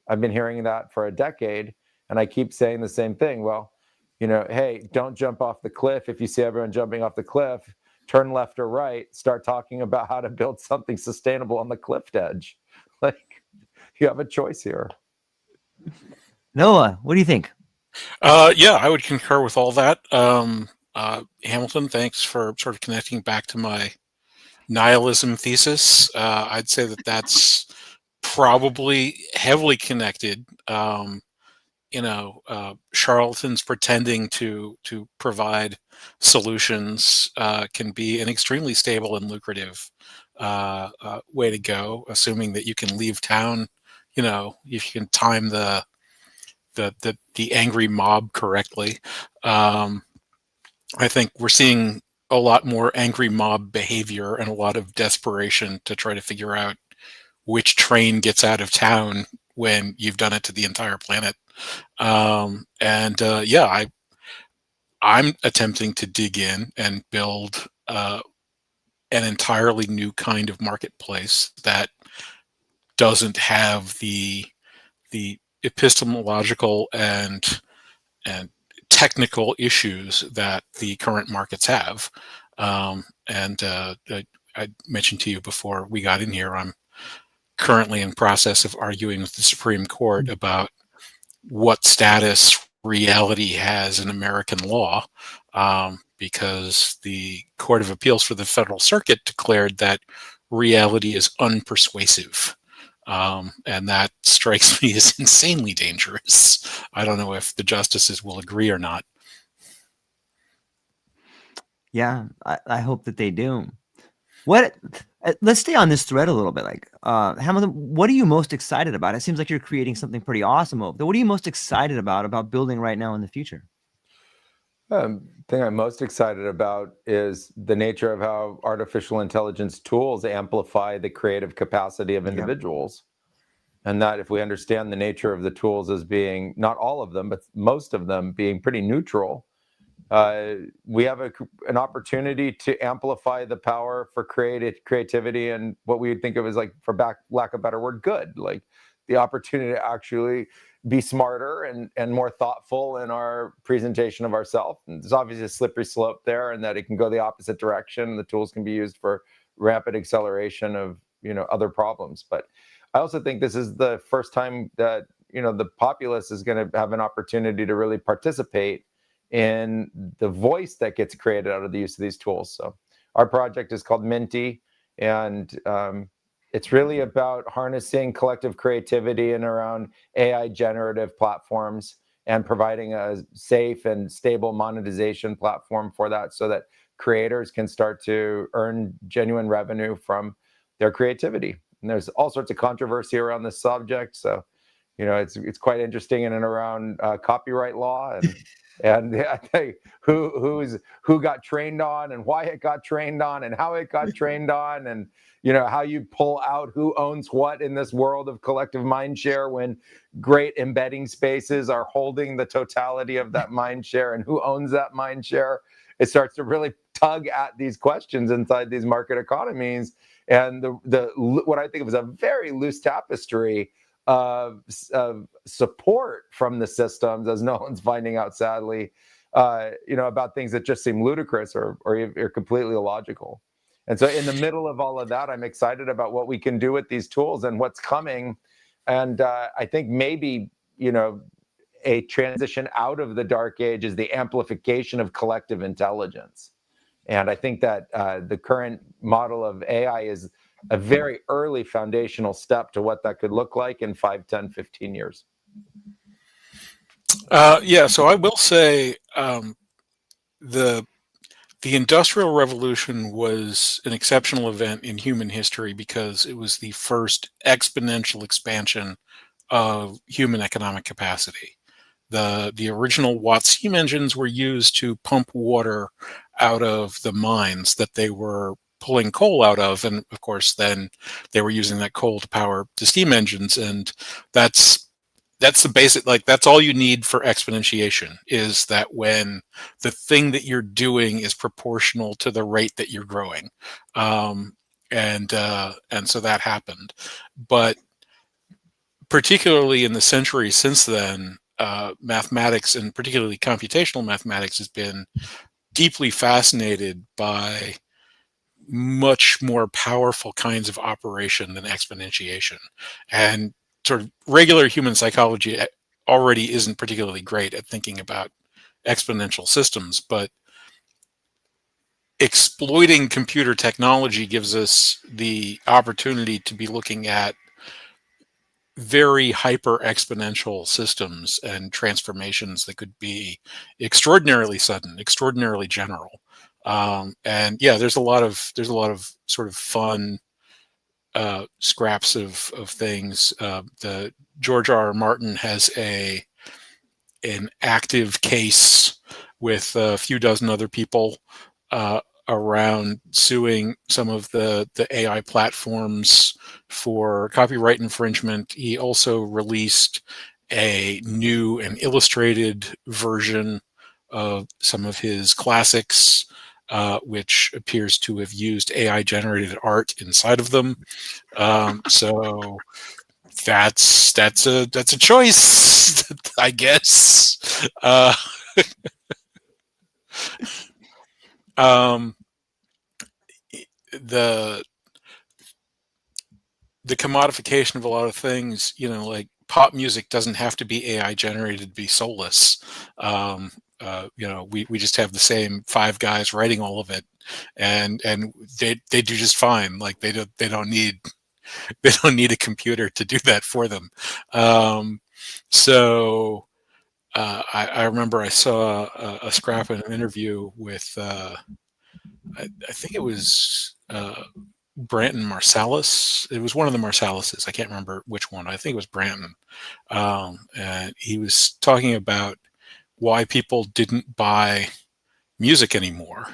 I've been hearing that for a decade, and I keep saying the same thing. Well, hey, don't jump off the cliff. If you see everyone jumping off the cliff, turn left or right, start talking about how to build something sustainable on the cliff edge. Like, you have a choice here. Noah, what do you think? Yeah, I would concur with all that. Hamilton, thanks for sort of connecting back to my nihilism thesis. I'd say that that's probably heavily connected. Charlatans pretending to provide solutions can be an extremely stable and lucrative way to go, assuming that you can leave town. If you can time the angry mob correctly. I think we're seeing a lot more angry mob behavior and a lot of desperation to try to figure out which train gets out of town when you've done it to the entire planet. I'm attempting to dig in and build an entirely new kind of marketplace that doesn't have the epistemological and technical issues that the current markets have. I mentioned to you before we got in here, I'm currently in process of arguing with the Supreme Court about what status reality has in American law, because the Court of Appeals for the Federal Circuit declared that reality is unpersuasive. And that strikes me as insanely dangerous. I don't know if the justices will agree or not. Yeah, I hope that they do. Let's stay on this thread a little bit. Like, Hamilton, what are you most excited about? It seems like you're creating something pretty awesome over there. What are you most excited about building right now in the future? The thing I'm most excited about is the nature of how artificial intelligence tools amplify the creative capacity of individuals. And that if we understand the nature of the tools as being, not all of them, but most of them being pretty neutral, we have an opportunity to amplify the power for creativity and what we would think of as, like, for lack of a better word, good. Like the opportunity to actually be smarter and more thoughtful in our presentation of ourselves. There's obviously a slippery slope there, and that it can go the opposite direction. The tools can be used for rapid acceleration of other problems. But I also think this is the first time that the populace is going to have an opportunity to really participate in the voice that gets created out of the use of these tools. So our project is called Minty, and it's really about harnessing collective creativity and around AI generative platforms and providing a safe and stable monetization platform for that, so that creators can start to earn genuine revenue from their creativity. And there's all sorts of controversy around this subject. So, it's quite interesting in and around copyright law and I think who got trained on and why it got trained on and how it got trained on, and how you pull out who owns what in this world of collective mind share when great embedding spaces are holding the totality of that mind share, and who owns that mind share. It starts to really tug at these questions inside these market economies, and the what I think of as a very loose tapestry of support from the systems, as no one's finding out, sadly, about things that just seem ludicrous or completely illogical. And so in the middle of all of that, I'm excited about what we can do with these tools and what's coming. And I think maybe, a transition out of the dark age is the amplification of collective intelligence. And I think that the current model of AI is a very early foundational step to what that could look like in 5, 10, 15 years. So I will say the The Industrial Revolution was an exceptional event in human history because it was the first exponential expansion of human economic capacity. The original Watt steam engines were used to pump water out of the mines that they were pulling coal out of, and of course then they were using that coal to power the steam engines, and that's the basic, like that's all you need for exponentiation, is that when the thing that you're doing is proportional to the rate that you're growing. And so that happened. But particularly in the century since then, mathematics, and particularly computational mathematics, has been deeply fascinated by much more powerful kinds of operation than exponentiation. And sort of regular human psychology already isn't particularly great at thinking about exponential systems, but exploiting computer technology gives us the opportunity to be looking at very hyper exponential systems and transformations that could be extraordinarily sudden, extraordinarily general. And yeah, there's a lot of sort of fun scraps of things. The George R. R. Martin has an active case with a few dozen other people around suing some of the AI platforms for copyright infringement. He also released a new and illustrated version of some of his classics, which appears to have used AI generated art inside of them. So that's a choice, I guess. Um, the the commodification of a lot of things, like pop music doesn't have to be AI generated to be soulless. We just have the same five guys writing all of it, and they do just fine. Like they don't need they don't need a computer to do that for them. So I remember I saw a scrap in an interview with I think it was Branton Marsalis. It was one of the Marsalises. I can't remember which one. I think it was Branton. And he was talking about why people didn't buy music anymore.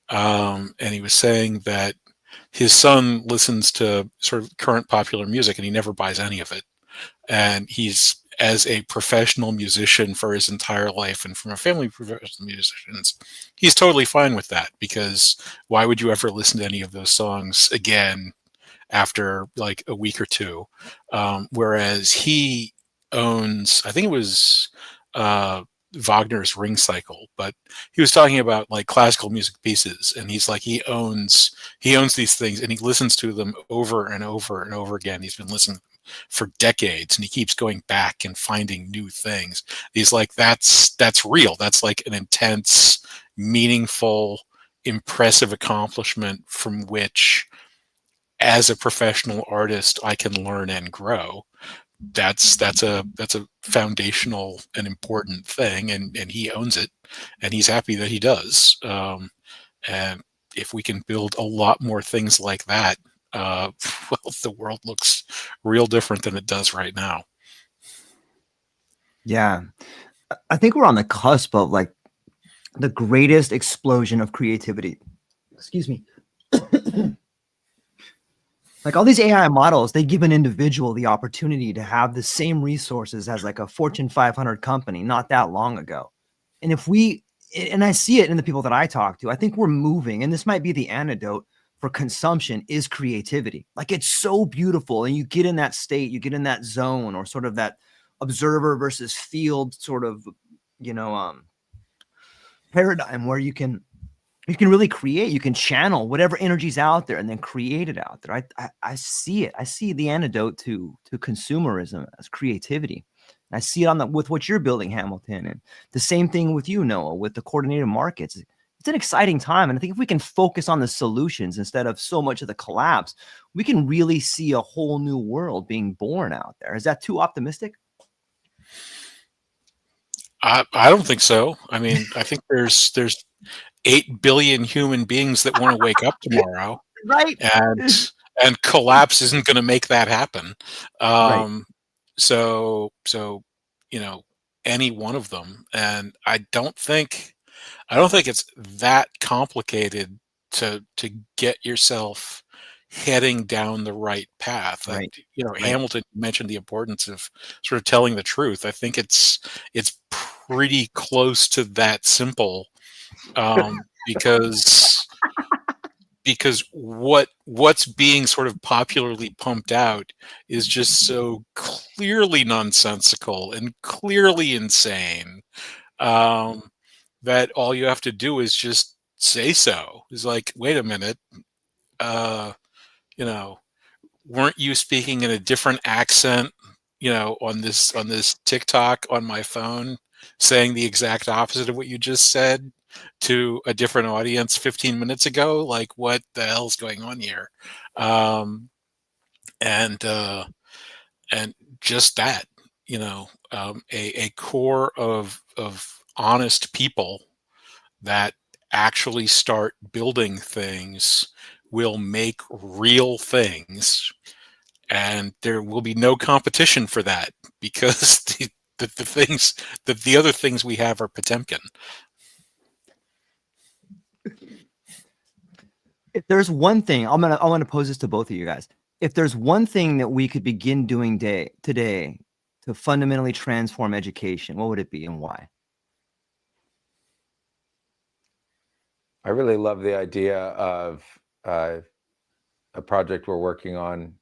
And he was saying that his son listens to sort of current popular music and he never buys any of it. And he's, as a professional musician for his entire life and from a family of professional musicians, he's totally fine with that, because why would you ever listen to any of those songs again after like a week or two? Whereas he owns, I think it was Wagner's Ring Cycle, but he was talking about like classical music pieces, and he's like he owns these things and he listens to them over and over and over again. He's been listening for decades and he keeps going back and finding new things. He's like, that's real. That's like an intense, meaningful, impressive accomplishment from which, as a professional artist, I can learn and grow. That's a foundational and important thing, and he owns it, and he's happy that he does. And if we can build a lot more things like that, well, the world looks real different than it does right now. Yeah, I think we're on the cusp of like the greatest explosion of creativity. Excuse me. Like all these AI models, they give an individual the opportunity to have the same resources as like a Fortune 500 company not that long ago. And and I see it in the people that I talk to, I think we're moving, and this might be the antidote for consumption, is creativity. Like it's so beautiful. And you get in that state, you get in that zone, or sort of that observer versus field sort of, paradigm where you can really create, you can channel whatever energy's out there and then create it out there. I see it. I see the antidote to consumerism as creativity. I see it with what you're building, Hamilton, and the same thing with you, Noah, with the coordinated markets. It's an exciting time. And I think if we can focus on the solutions instead of so much of the collapse, we can really see a whole new world being born out there. Is that too optimistic? I don't think so. I mean, I think there's 8 billion human beings that want to wake up tomorrow, Right. and collapse isn't going to make that happen. Right. So you know, any one of them, and I don't think it's that complicated to get yourself heading down the right path. Right. Right. Hamilton mentioned the importance of sort of telling the truth. I think it's pretty close to that simple, because what's being sort of popularly pumped out is just so clearly nonsensical and clearly insane, um, that all you have to do is just say so. It's like, wait a minute, uh, you know, weren't you speaking in a different accent, on this TikTok on my phone, saying the exact opposite of what you just said to a different audience 15 minutes ago? Like, what the hell's going on here? Um, and and just that, a core of honest people that actually start building things will make real things, and there will be no competition for that because the other things we have are Potemkin. If there's one thing, I want to pose this to both of you guys. If there's one thing that we could begin doing today to fundamentally transform education, what would it be and why? I really love the idea of a project we're working on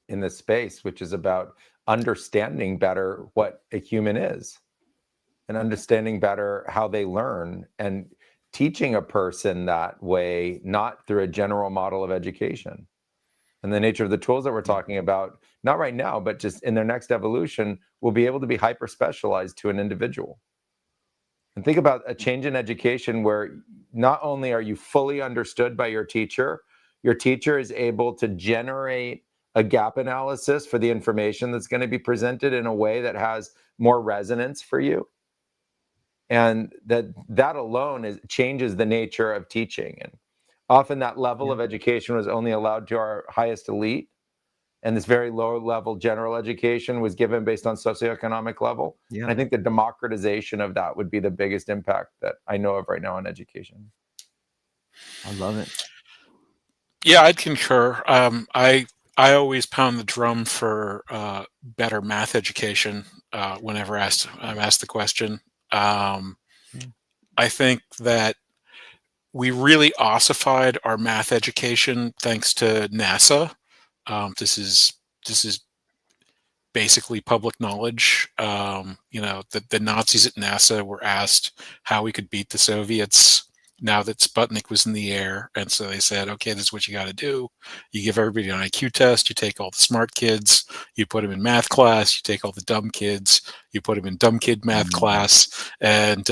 in this space, which is about understanding better what a human is and understanding better how they learn, and teaching a person that way, not through a general model of education. And the nature of the tools that we're talking about, not right now, but just in their next evolution, will be able to be hyper specialized to an individual. And think about a change in education where not only are you fully understood by your teacher is able to generate a gap analysis for the information that's going to be presented in a way that has more resonance for you. And that alone changes the nature of teaching. And often that level of education was only allowed to our highest elite. And this very low level general education was given based on socioeconomic level. Yeah. And I think the democratization of that would be the biggest impact that I know of right now in education. I love it. Yeah, I'd concur. I always pound the drum for better math education whenever I'm asked the question. I think that we really ossified our math education thanks to NASA. This is basically public knowledge. The Nazis at NASA were asked how we could beat the Soviets now that Sputnik was in the air. And so they said, okay, this is what you got to do. You give everybody an IQ test. You take all the smart kids, you put them in math class. You take all the dumb kids, you put them in dumb kid math class. And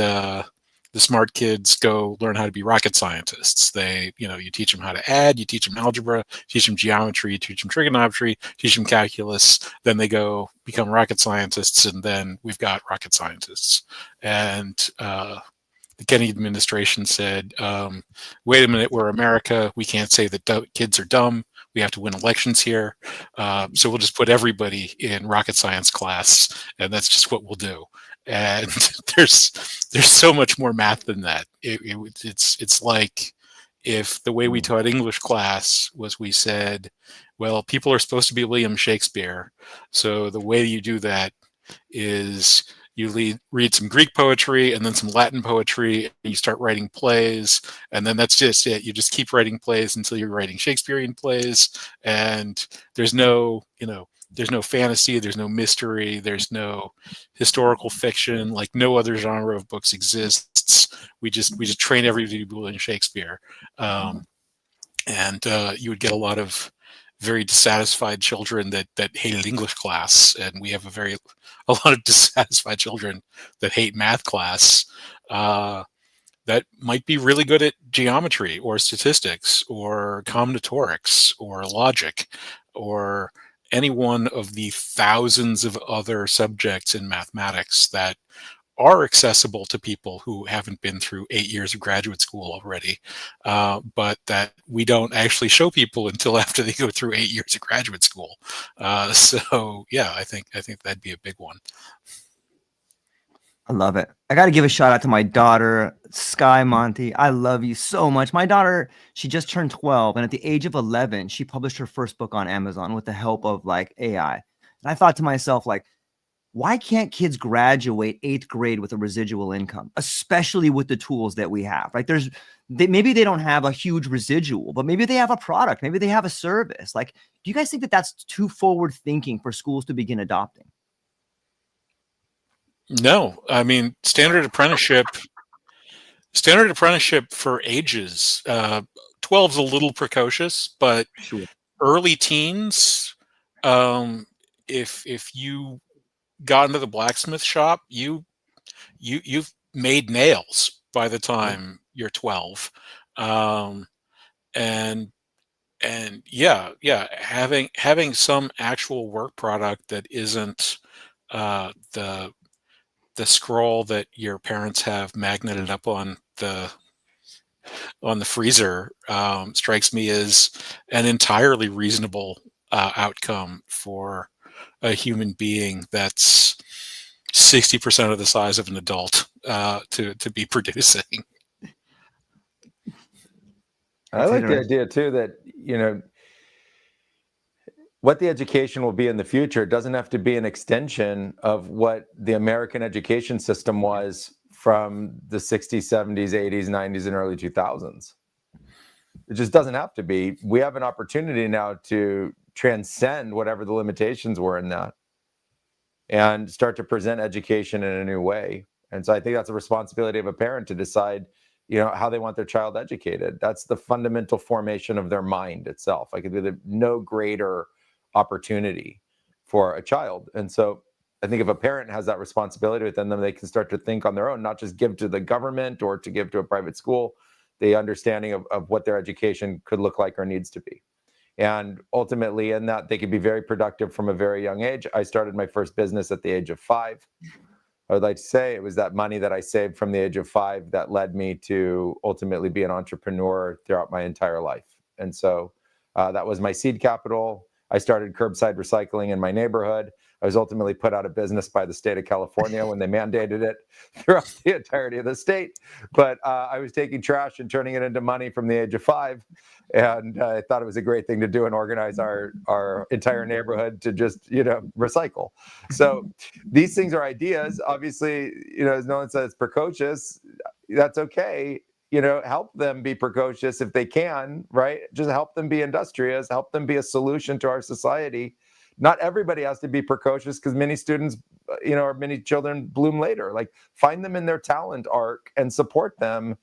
the smart kids go learn how to be rocket scientists. You teach them how to add, you teach them algebra, teach them geometry, you teach them trigonometry, teach them calculus. Then they go become rocket scientists, and then we've got rocket scientists. And the Kennedy administration said, wait a minute, we're America. We can't say that kids are dumb. We have to win elections here. So we'll just put everybody in rocket science class, and that's just what we'll do. And there's so much more math than that. It's like if the way we taught English class was, we said, well, people are supposed to be William Shakespeare. So the way you do that is you read some Greek poetry and then some Latin poetry, and you start writing plays, and then that's just it. You just keep writing plays until you're writing Shakespearean plays, and there's no fantasy, there's no mystery, there's no historical fiction. Like, no other genre of books exists. We just train everybody to be William Shakespeare, and you would get a lot of very dissatisfied children that hated English class, and we have a lot of dissatisfied children that hate math class, that might be really good at geometry or statistics or combinatorics or logic or any one of the thousands of other subjects in mathematics that are accessible to people who haven't been through 8 years of graduate school already, but that we don't actually show people until after they go through 8 years of graduate school. So yeah, I think that'd be a big one. I love it. I got to give a shout out to my daughter, Sky Monty. I love you so much. My daughter, she just turned 12, and at the age of 11, she published her first book on Amazon with the help of like AI. And I thought to myself, like, why can't kids graduate 8th grade with a residual income, especially with the tools that we have? Like, maybe they don't have a huge residual, but maybe they have a product, maybe they have a service. Like, do you guys think that that's too forward thinking for schools to begin adopting? No, I mean standard apprenticeship for ages. 12's a little precocious, but Sure. early teens, um, if you got into the blacksmith shop, you've made nails by the time you're 12. Um, and yeah, having some actual work product that isn't the scroll that your parents have magneted up on the freezer, strikes me as an entirely reasonable outcome for a human being that's 60% of the size of an adult to be producing. I like the idea too that, what the education will be in the future doesn't have to be an extension of what the American education system was from the 60s, 70s, 80s, 90s, and early 2000s. It just doesn't have to be. We have an opportunity now to transcend whatever the limitations were in that and start to present education in a new way. And so I think that's a responsibility of a parent to decide, how they want their child educated. That's the fundamental formation of their mind itself. Like, there's no greater opportunity for a child. And so I think if a parent has that responsibility within them, they can start to think on their own, not just give to the government or to give to a private school, the understanding of what their education could look like or needs to be. And ultimately, in that, they could be very productive from a very young age. I started my first business at the age of 5. I would like to say it was that money that I saved from the age of 5 that led me to ultimately be an entrepreneur throughout my entire life. And so that was my seed capital. I started curbside recycling in my neighborhood. I was ultimately put out of business by the state of California when they mandated it throughout the entirety of the state. But I was taking trash and turning it into money from the age of 5. And I thought it was a great thing to do and organize our entire neighborhood to just, recycle. So these things are ideas. Obviously, as no one says precocious, that's okay. Help them be precocious if they can, right? Just help them be industrious, help them be a solution to our society. Not everybody has to be precocious because many students, or many children bloom later. Like, find them in their talent arc and support them,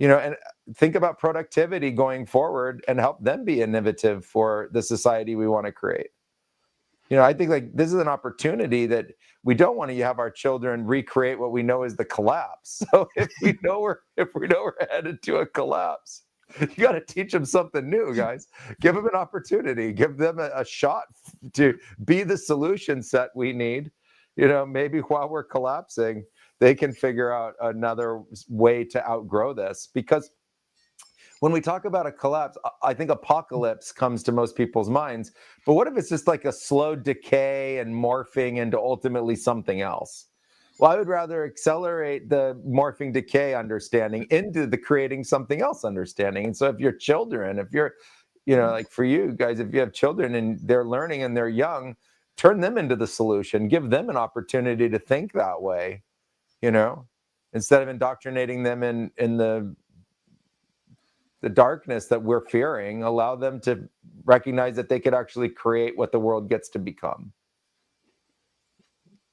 and think about productivity going forward and help them be innovative for the society we want to create. I think like this is an opportunity that we don't want to have our children recreate what we know is the collapse. So if we know we're headed to a collapse, you got to teach them something new, guys. Give them an opportunity. Give them a shot to be the solution set we need. Maybe while we're collapsing, they can figure out another way to outgrow this. Because when we talk about a collapse, I think apocalypse comes to most people's minds. But what if it's just like a slow decay and morphing into ultimately something else? Well, I would rather accelerate the morphing decay understanding into the creating something else understanding. And so if your children, if you're, like for you guys, if you have children and they're learning and they're young, turn them into the solution, give them an opportunity to think that way, instead of indoctrinating them in the darkness that we're fearing. Allow them to recognize that they could actually create what the world gets to become.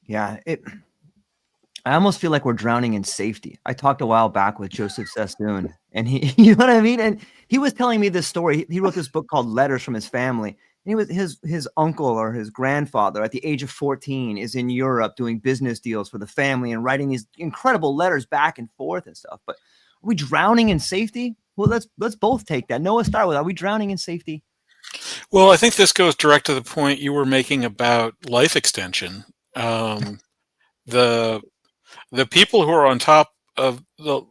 Yeah, I almost feel like we're drowning in safety. I talked a while back with Joseph Sassoon, and he, you know what I mean? And he was telling me this story. He wrote this book called Letters from His Family. And he was his uncle or his grandfather at the age of 14 is in Europe doing business deals for the family and writing these incredible letters back and forth and stuff. But are we drowning in safety? Well, let's both take that. Noah, start with, are we drowning in safety? Well, I think this goes direct to the point you were making about life extension. The The people who are on top of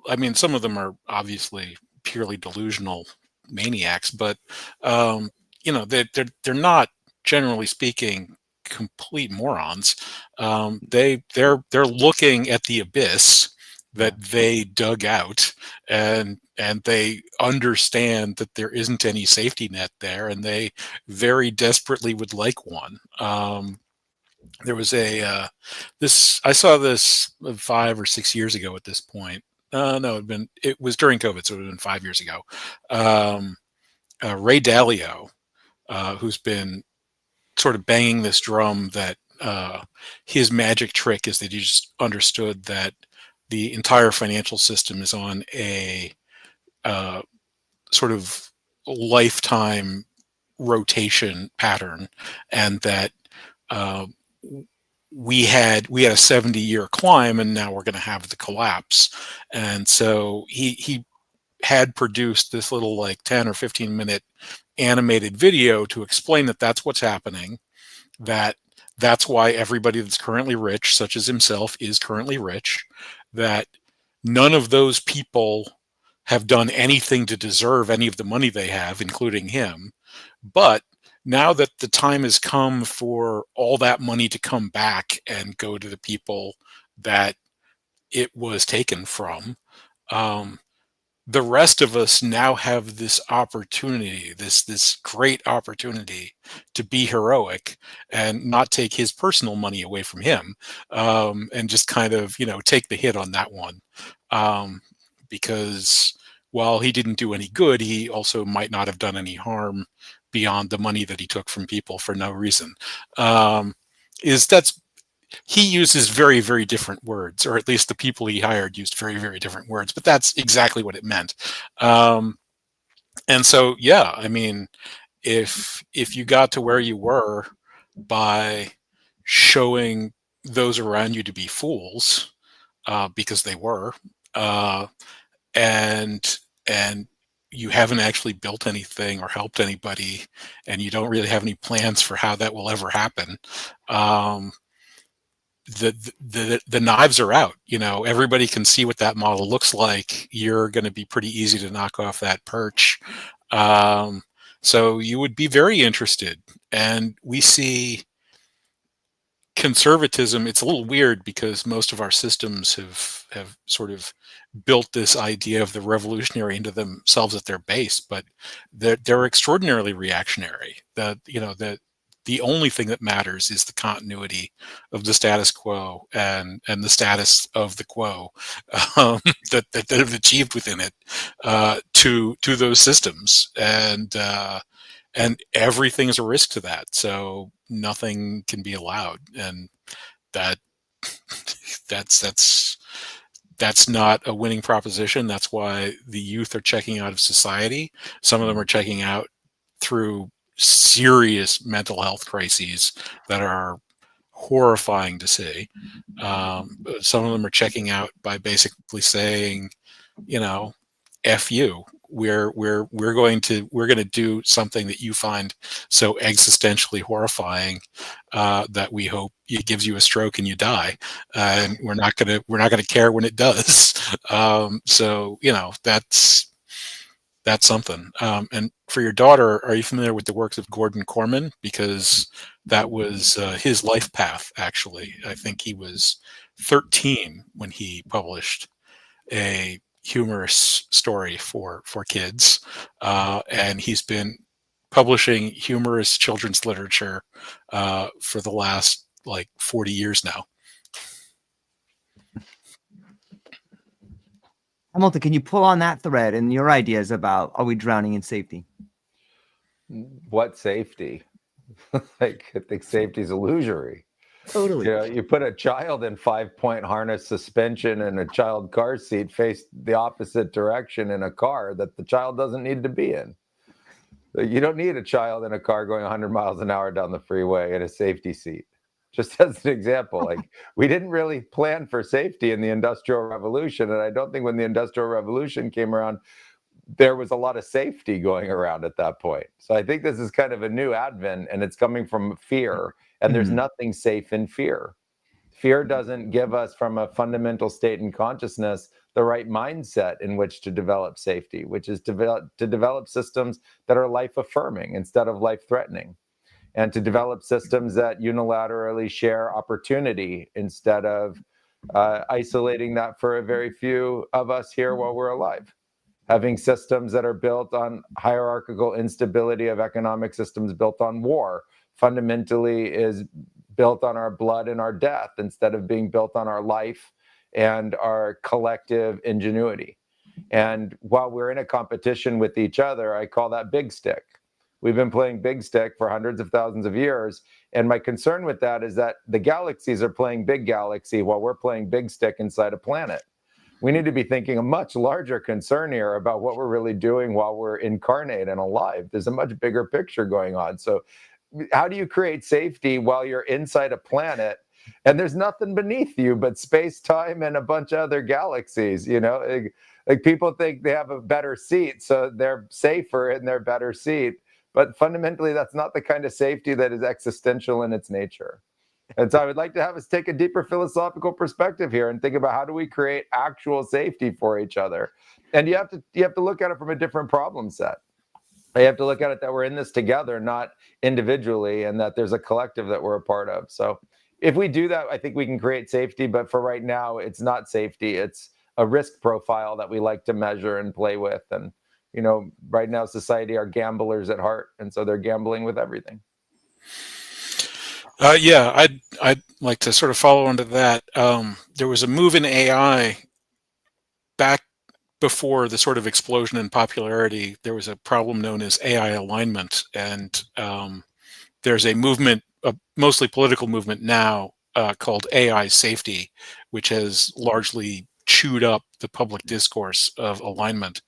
I mean, some of them are obviously purely delusional maniacs, but they're not, generally speaking, complete morons. They're looking at the abyss that they dug out, and they understand that there isn't any safety net there, and they very desperately would like one. There was this I saw this 5 or 6 years ago at this point. No, it was during COVID, so it would have been 5 years ago. Um, Ray Dalio, who's been sort of banging this drum that his magic trick is that he just understood that the entire financial system is on a sort of lifetime rotation pattern, and that uh, we had a 70-year climb, and now we're going to have the collapse. And so he had produced this little like 10 or 15 minute animated video to explain that that's what's happening, that that's why everybody that's currently rich, such as himself, is currently rich, that none of those people have done anything to deserve any of the money they have, including him. But now that the time has come for all that money to come back and go to the people that it was taken from, um, the rest of us now have this opportunity, this great opportunity to be heroic and not take his personal money away from him, and just kind of take the hit on that one, um, because while he didn't do any good, he also might not have done any harm beyond the money that he took from people for no reason. Is that's He uses very, very different words, or at least the people he hired used very, very different words, but that's exactly what it meant. Um, and so, yeah, I mean, if you got to where you were by showing those around you to be fools, because they were, uh, and and you haven't actually built anything or helped anybody, and you don't really have any plans for how that will ever happen. Um, the knives are out. Everybody can see what that model looks like. You're going to be pretty easy to knock off that perch. Um, so you would be very interested. And we see conservatism. It's a little weird because most of our systems have sort of built this idea of the revolutionary into themselves at their base, but they're extraordinarily reactionary. The only thing that matters is the continuity of the status quo, and the status of the quo, that have achieved within it, to those systems, and everything is a risk to that. So nothing can be allowed, and that that's that's not a winning proposition. That's why the youth are checking out of society. Some of them are checking out through serious mental health crises that are horrifying to see. Some of them are checking out by basically saying, "F you. We're going to do something that you find so existentially horrifying, that we hope it gives you a stroke and you die, and we're not gonna care when it does." So that's something. And for your daughter, are you familiar with the works of Gordon Corman? Because that was his life path. Actually, I think he was 13 when he published a humorous story for kids, and he's been publishing humorous children's literature for the last like 40 years now. Hamilton, can you pull on that thread and your ideas about, are we drowning in safety? What safety? Like, I think safety is illusory. Totally. You put a child in 5-point harness suspension and a child car seat face the opposite direction in a car that the child doesn't need to be in. You don't need a child in a car going 100 miles an hour down the freeway in a safety seat. Just as an example, like, we didn't really plan for safety in the Industrial Revolution. And I don't think when the Industrial Revolution came around, there was a lot of safety going around at that point. So I think this is kind of a new advent, and it's coming from fear. And there's nothing safe in fear. fear doesn't give us, from a fundamental state in consciousness, the right mindset in which to develop safety, which is to develop systems that are life affirming instead of life threatening, and to develop systems that unilaterally share opportunity instead of isolating that for a very few of us here while we're alive. Having systems that are built on hierarchical instability of economic systems built on war fundamentally is built on our blood and our death instead of being built on our life and our collective ingenuity. And while we're in a competition with each other, I call that big stick. We've been playing big stick for hundreds of thousands of years. And my concern with that is that the galaxies are playing big galaxy while we're playing big stick inside a planet. We need to be thinking a much larger concern here about what we're really doing while we're incarnate and alive. There's a much bigger picture going on. So how do you create safety while you're inside a planet and there's nothing beneath you but space, time, and a bunch of other galaxies? You know, like people think they have a better seat, so they're safer in their better seat. But fundamentally, that's not the kind of safety that is existential in its nature. And so I would like to have us take a deeper philosophical perspective here and think about how do we create actual safety for each other. And you have to look at it from a different problem set. You have to look at it that we're in this together, not individually, and that there's a collective that we're a part of. So if we do that, I think we can create safety. But for right now, it's not safety. It's a risk profile that we like to measure and play with. And, you know, right now, society are gamblers at heart. And so they're gambling with everything. Yeah, I'd like to sort of follow onto that. There was a move in AI back before the sort of explosion in popularity. There was a problem known as AI alignment, and there's a movement, a mostly political movement now, called AI safety, which has largely chewed up the public discourse of alignment.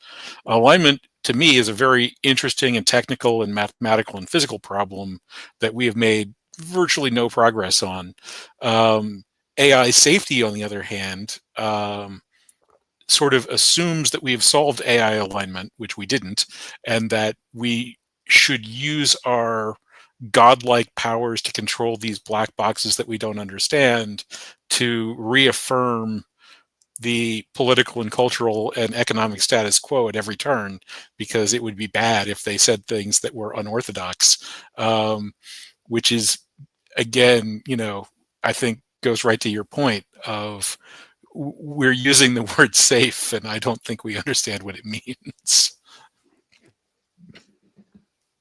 Alignment, to me, is a very interesting and technical and mathematical and physical problem that we have made virtually no progress on. AI safety, on the other hand, sort of assumes that we have solved AI alignment, which we didn't, and that we should use our godlike powers to control these black boxes that we don't understand to reaffirm the political and cultural and economic status quo at every turn, because it would be bad if they said things that were unorthodox, which is, again, you know, I think goes right to your point of we're using the word safe, and I don't think we understand what it means.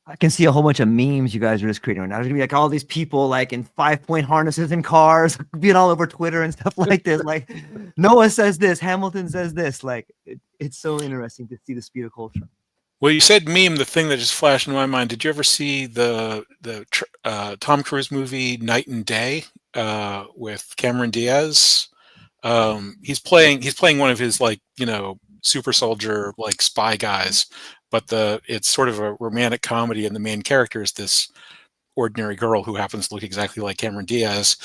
I can see a whole bunch of memes you guys are just creating right now. There's gonna be like all these people like in 5-point harnesses in cars being all over Twitter and stuff like this. Like Noah says this, Hamilton says this. Like it's so interesting to see the speed of culture. Well, you said meme. The thing that just flashed in my mind. Did you ever see the Tom Cruise movie Night and Day with Cameron Diaz? He's playing one of his, like, you know, super soldier, like, spy guys, but it's sort of a romantic comedy, and the main character is this ordinary girl who happens to look exactly like Cameron Diaz,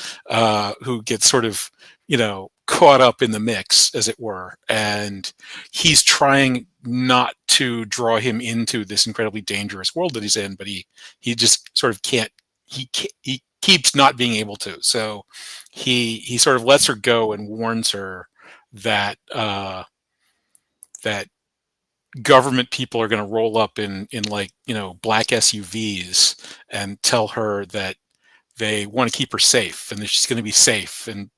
who gets sort of, you know, caught up in the mix, as it were, and he's trying not to draw him into this incredibly dangerous world that he's in, but he just sort of can't. He keeps not being able to. So he sort of lets her go and warns her that that government people are going to roll up in like, you know, black SUVs and tell her that they want to keep her safe and that she's going to be safe, and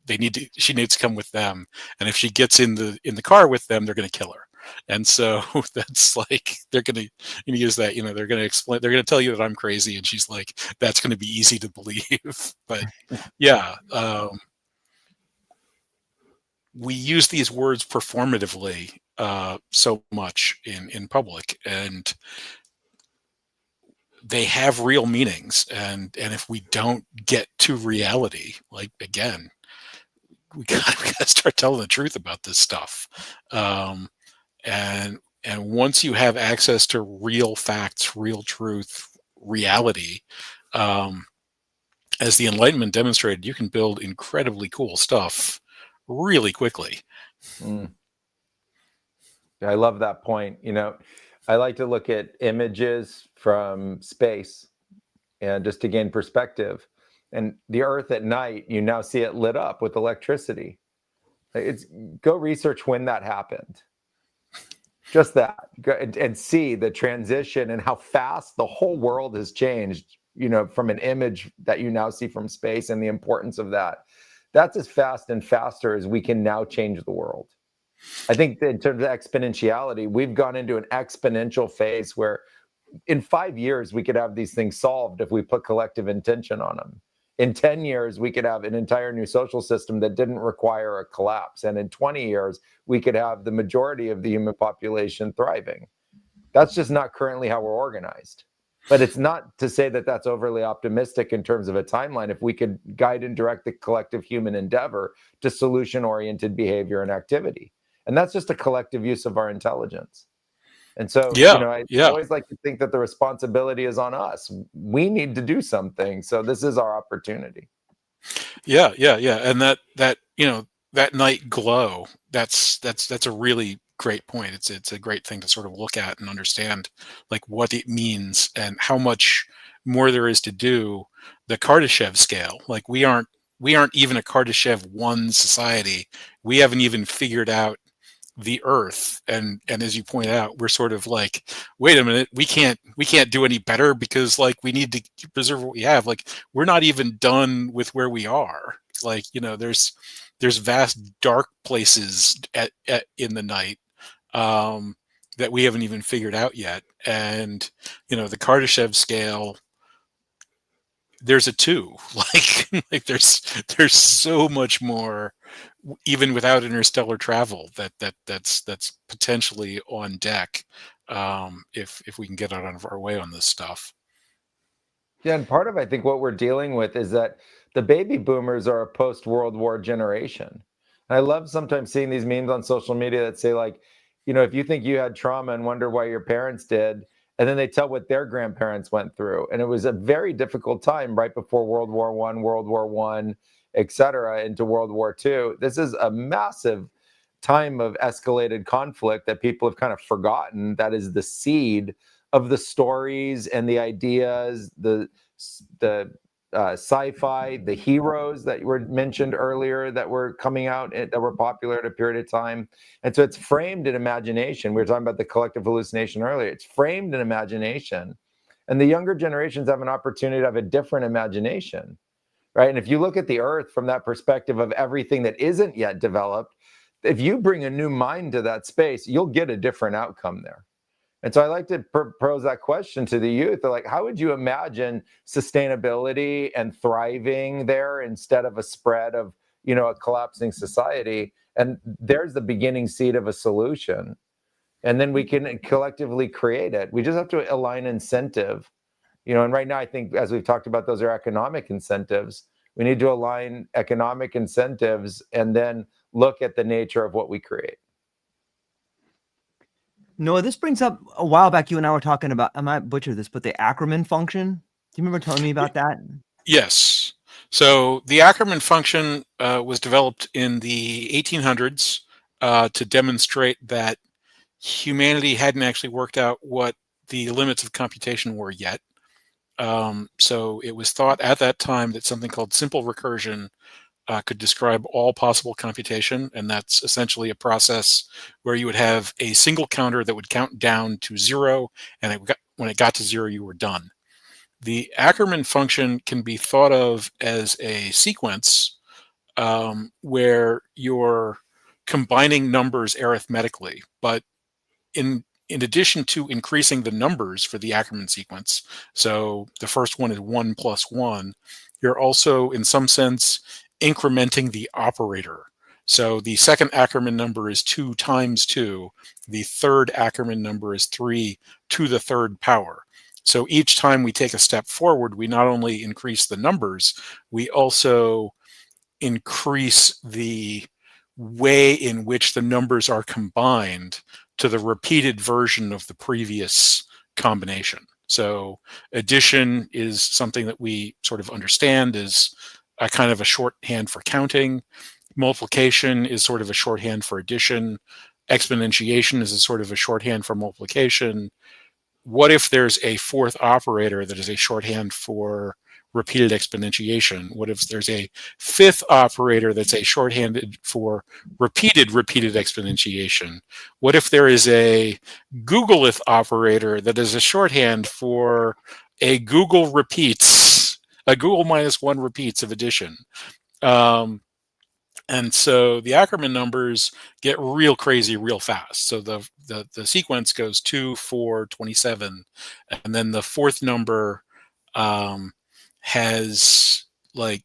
she needs to come with them, and if she gets in the car with them, they're going to kill her. And so that's like, they're going to use that, you know, they're going to tell you that I'm crazy, and she's like, that's going to be easy to believe. But yeah, we use these words performatively so much in public, and they have real meanings, and if we don't get to reality, like, again, we gotta start telling the truth about this stuff. And once you have access to real facts, real truth, reality, as the Enlightenment demonstrated, you can build incredibly cool stuff really quickly. I love that point. You know, I like to look at images from space and just to gain perspective. And the Earth at night, you now see it lit up with electricity. It's go research when that happened. Just that, and see the transition and how fast the whole world has changed, from an image that you now see from space, and the importance of that. That's as fast and faster as we can now change the world. I think that in terms of exponentiality, we've gone into an exponential phase where in 5 years, we could have these things solved if we put collective intention on them. In 10 years, we could have an entire new social system that didn't require a collapse. And in 20 years, we could have the majority of the human population thriving. That's just not currently how we're organized. But it's not to say that that's overly optimistic in terms of a timeline if we could guide and direct the collective human endeavor to solution-oriented behavior and activity. And that's just a collective use of our intelligence. And so, I always like to think that the responsibility is on us. We need to do something. So this is our opportunity. Yeah. And that night glow, that's a really great point. It's a great thing to sort of look at and understand, like, what it means and how much more there is to do. The Kardashev scale, like, we aren't even a Kardashev 1 society. We haven't even figured out the Earth, and as you point out, we're sort of like, wait a minute, we can't do any better because, like, we need to preserve what we have. Like, we're not even done with where we are. Like, there's vast dark places in the night that we haven't even figured out yet. And the Kardashev scale, there's a 2. Like there's so much more, even without interstellar travel, that's potentially on deck, if we can get out of our way on this stuff. Yeah, and part of, I think, what we're dealing with is that the baby boomers are a post-World War generation. And I love sometimes seeing these memes on social media that say, like, if you think you had trauma and wonder why your parents did, and then they tell what their grandparents went through. And it was a very difficult time right before World War I, World War I, et cetera, into World War II. This is a massive time of escalated conflict that people have kind of forgotten. That is the seed of the stories and the ideas, the sci-fi, the heroes that were mentioned earlier that were coming out, that were popular at a period of time. And so it's framed in imagination. We were talking about the collective hallucination earlier. It's framed in imagination. And the younger generations have an opportunity to have a different imagination, right? And if you look at the Earth from that perspective of everything that isn't yet developed, if you bring a new mind to that space, you'll get a different outcome there. And so I like to pose that question to the youth. They're like, how would you imagine sustainability and thriving there instead of a spread of, a collapsing society? And there's the beginning seed of a solution. And then we can collectively create it. We just have to align incentive. And right now, I think, as we've talked about, those are economic incentives. We need to align economic incentives and then look at the nature of what we create. Noah, this brings up, a while back, you and I were talking about, I might butcher this, but the Ackermann function. Do you remember telling me about that? Yes. So the Ackermann function was developed in the 1800s to demonstrate that humanity hadn't actually worked out what the limits of computation were yet. So it was thought at that time that something called simple recursion could describe all possible computation, and that's essentially a process where you would have a single counter that would count down to 0, and when it got to 0, you were done. The Ackermann function can be thought of as a sequence where you're combining numbers arithmetically, but in addition to increasing the numbers for the Ackermann sequence, so the first one is 1 plus 1, you're also, in some sense, incrementing the operator. So the second Ackermann number is 2 times 2. The third Ackermann number is 3 to the third power. So each time we take a step forward, we not only increase the numbers, we also increase the way in which the numbers are combined to the repeated version of the previous combination. So addition is something that we sort of understand as a kind of a shorthand for counting. Multiplication is sort of a shorthand for addition. Exponentiation is a sort of a shorthand for multiplication. What if there's a fourth operator that is a shorthand for repeated exponentiation? What if there's a fifth operator that's a shorthanded for repeated exponentiation? What if there is a Googleith operator that is a shorthand for a Google minus one repeats of addition? And so the Ackermann numbers get real crazy real fast. So the sequence goes 2, 4, 27, and then the fourth number has like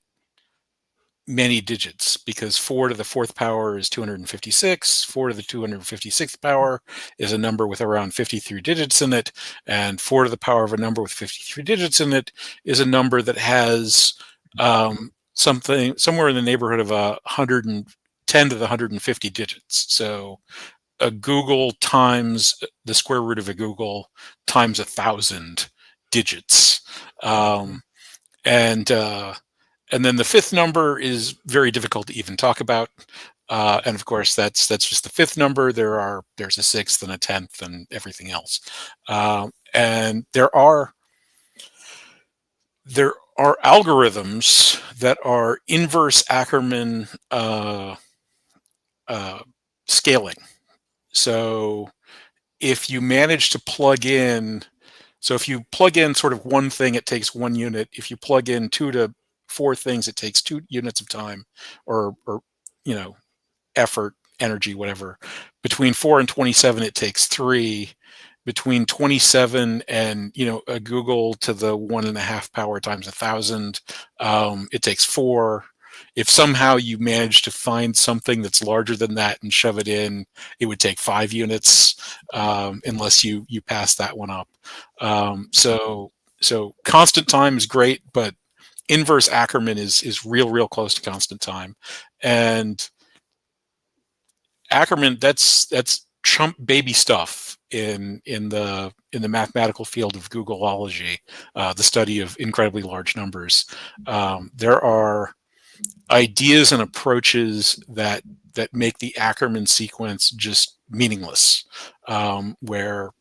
many digits, because 4 to the fourth power is 256, 4 to the 256th power is a number with around 53 digits in it, and 4 to the power of a number with 53 digits in it is a number that has something somewhere in the neighborhood of 110 to the 150 digits. So a Google times the square root of a Google times 1,000 digits. And then the fifth number is very difficult to even talk about. And of course, that's just the fifth number. There's a sixth and a 10th and everything else. And there are algorithms that are inverse Ackermann scaling. So if you manage to plug in, if you plug in sort of one thing, it takes 1 unit. If you plug in 2 to 4 things, it takes 2 units of time, or effort, energy, whatever. Between 4 and 27, it takes 3. Between 27 and a Google to the 1.5 power times 1,000, it takes 4. If somehow you manage to find something that's larger than that and shove it in, it would take 5 units, unless you pass that one up. So constant time is great, but inverse Ackermann is real close to constant time. And Ackermann, that's chump baby stuff in the mathematical field of Googleology, the study of incredibly large numbers. There are ideas and approaches that make the Ackermann sequence just meaningless, where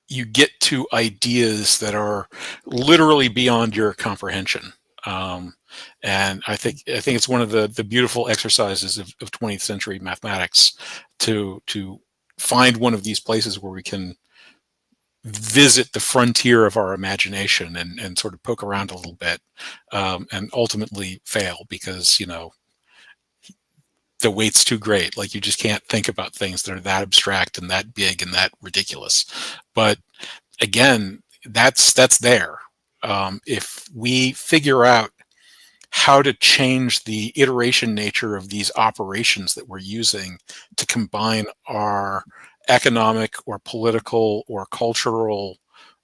you get to ideas that are literally beyond your comprehension. And I think it's one of the beautiful exercises of 20th century mathematics to find one of these places where we can visit the frontier of our imagination and sort of poke around a little bit, and ultimately fail because the weight's too great. Like, you just can't think about things that are that abstract and that big and that ridiculous. But again, that's there. If we figure out how to change the iteration nature of these operations that we're using to combine our economic or political or cultural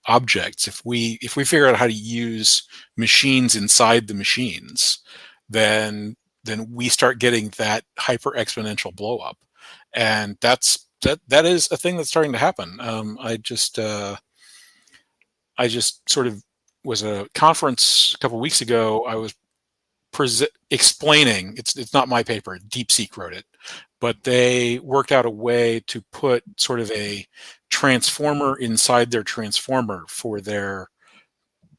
objects, if we figure out how to use machines inside the machines, then we start getting that hyper exponential blow up. And that is a thing that's starting to happen. I just sort of was at a conference a couple of weeks ago. I was explaining, it's not my paper, DeepSeek wrote it, but they worked out a way to put sort of a transformer inside their transformer for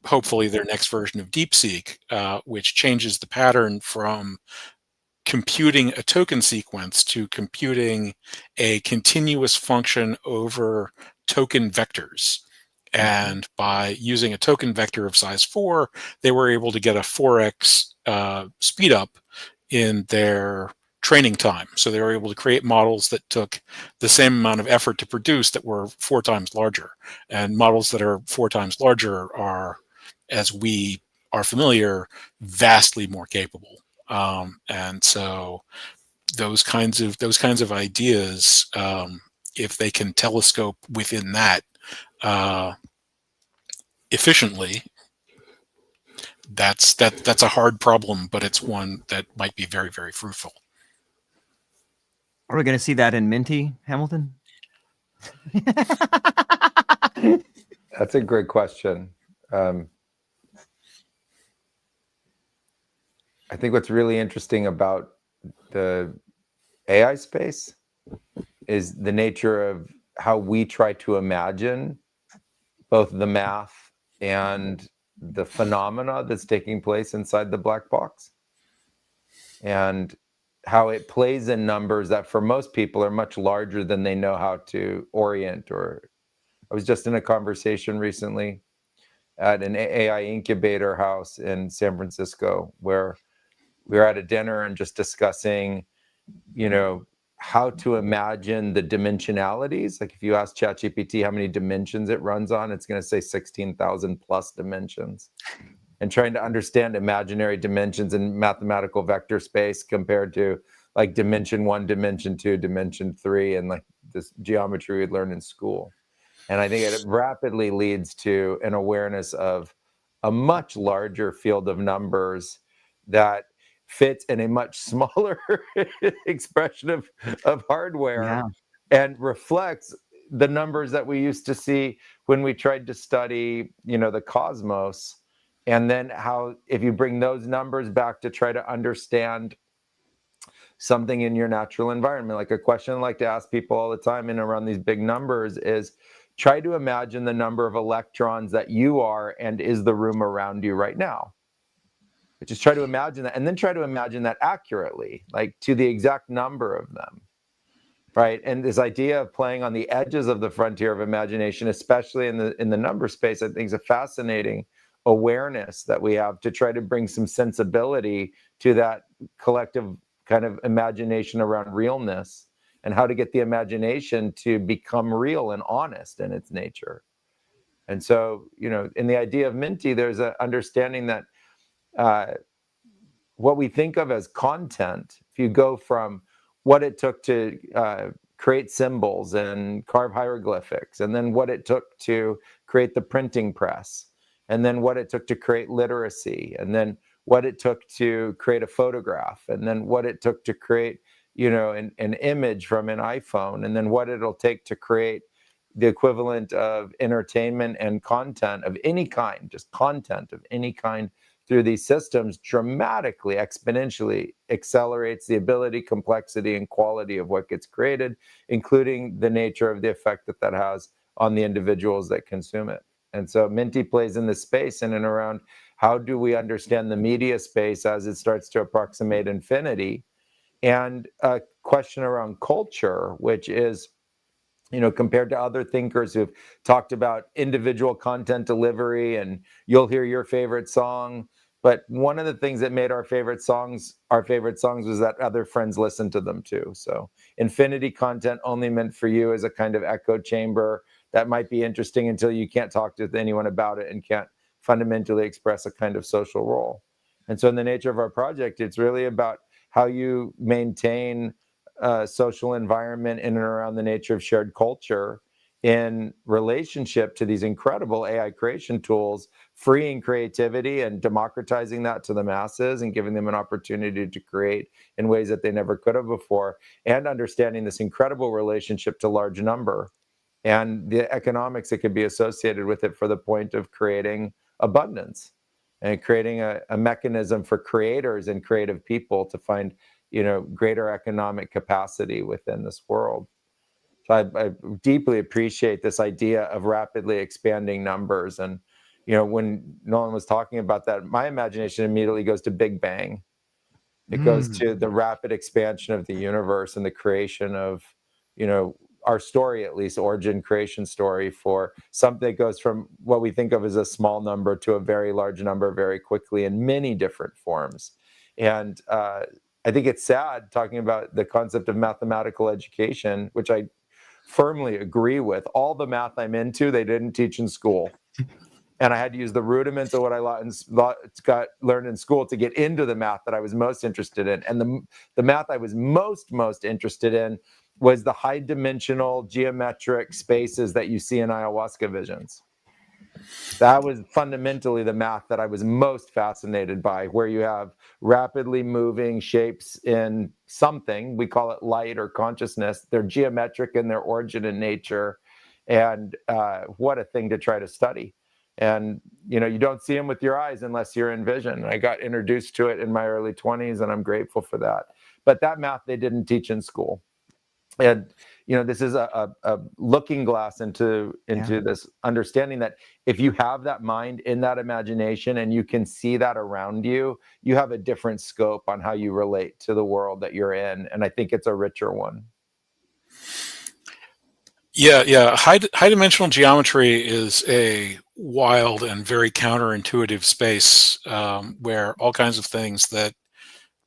hopefully their next version of DeepSeek, which changes the pattern from computing a token sequence to computing a continuous function over token vectors. And by using a token vector of size 4, they were able to get a 4x speed up in their training time. So they were able to create models that took the same amount of effort to produce that were 4 times larger. And models that are 4 times larger are, as we are familiar, vastly more capable. And so those kinds of ideas, if they can telescope within that efficiently, that's a hard problem, but it's one that might be very, very fruitful. Are we going to see that in Minty, Hamilton? That's a great question. I think what's really interesting about the AI space is the nature of how we try to imagine both the math and the phenomena that's taking place inside the black box, and how it plays in numbers that for most people are much larger than they know how to orient. Or I was just in a conversation recently at an AI incubator house in San Francisco where we were at a dinner and just discussing, how to imagine the dimensionalities. Like if you ask ChatGPT how many dimensions it runs on, it's going to say 16,000 plus dimensions. And trying to understand imaginary dimensions in mathematical vector space compared to like dimension 1, dimension 2, dimension 3, and like this geometry we'd learn in school. And I think it rapidly leads to an awareness of a much larger field of numbers that fits in a much smaller expression of hardware, Yeah. and reflects the numbers that we used to see when we tried to study, the cosmos. And then how, if you bring those numbers back to try to understand something in your natural environment, like a question I like to ask people all the time in around these big numbers is, try to imagine the number of electrons that you are and is the room around you right now. Just try to imagine that, and then try to imagine that accurately, like to the exact number of them. Right. And this idea of playing on the edges of the frontier of imagination, especially in the number space, I think is a fascinating awareness that we have to try to bring some sensibility to that collective kind of imagination around realness, and how to get the imagination to become real and honest in its nature. And so, in the idea of Minty, there's an understanding that what we think of as content, if you go from what it took to create symbols and carve hieroglyphics, and then what it took to create the printing press, and then what it took to create literacy, and then what it took to create a photograph, and then what it took to create, an image from an iPhone, and then what it'll take to create the equivalent of entertainment and content of any kind, just content of any kind through these systems, dramatically, exponentially accelerates the ability, complexity, and quality of what gets created, including the nature of the effect that that has on the individuals that consume it. And so Minty plays in this space in and around how do we understand the media space as it starts to approximate infinity, and a question around culture, which is, compared to other thinkers who've talked about individual content delivery and you'll hear your favorite song. But one of the things that made our favorite songs was that other friends listened to them too. So infinity content only meant for you as a kind of echo chamber that might be interesting until you can't talk to anyone about it and can't fundamentally express a kind of social role. And so in the nature of our project, it's really about how you maintain social environment in and around the nature of shared culture in relationship to these incredible AI creation tools, freeing creativity and democratizing that to the masses and giving them an opportunity to create in ways that they never could have before, and understanding this incredible relationship to large number and the economics that could be associated with it for the point of creating abundance and creating a mechanism for creators and creative people to find greater economic capacity within this world. So I deeply appreciate this idea of rapidly expanding numbers. And when Nolan was talking about that, my imagination immediately goes to Big Bang. It goes to the rapid expansion of the universe and the creation of, our story, at least origin creation story, for something that goes from what we think of as a small number to a very large number very quickly in many different forms. And I think it's sad talking about the concept of mathematical education, which I firmly agree with. All the math I'm into, they didn't teach in school. And I had to use the rudiments of what I learned in school to get into the math that I was most interested in. And the math I was most interested in was the high dimensional geometric spaces that you see in ayahuasca visions. That was fundamentally the math that I was most fascinated by, where you have rapidly moving shapes in something, we call it light or consciousness. They're geometric in their origin and nature. And what a thing to try to study. And, you don't see them with your eyes unless you're in vision. I got introduced to it in my early 20s, and I'm grateful for that. But that math they didn't teach in school. And this is a looking glass into this understanding that if you have that mind in that imagination and you can see that around you, you have a different scope on how you relate to the world that you're in. And I think it's a richer one. Yeah. High dimensional geometry is a wild and very counterintuitive space, where all kinds of things that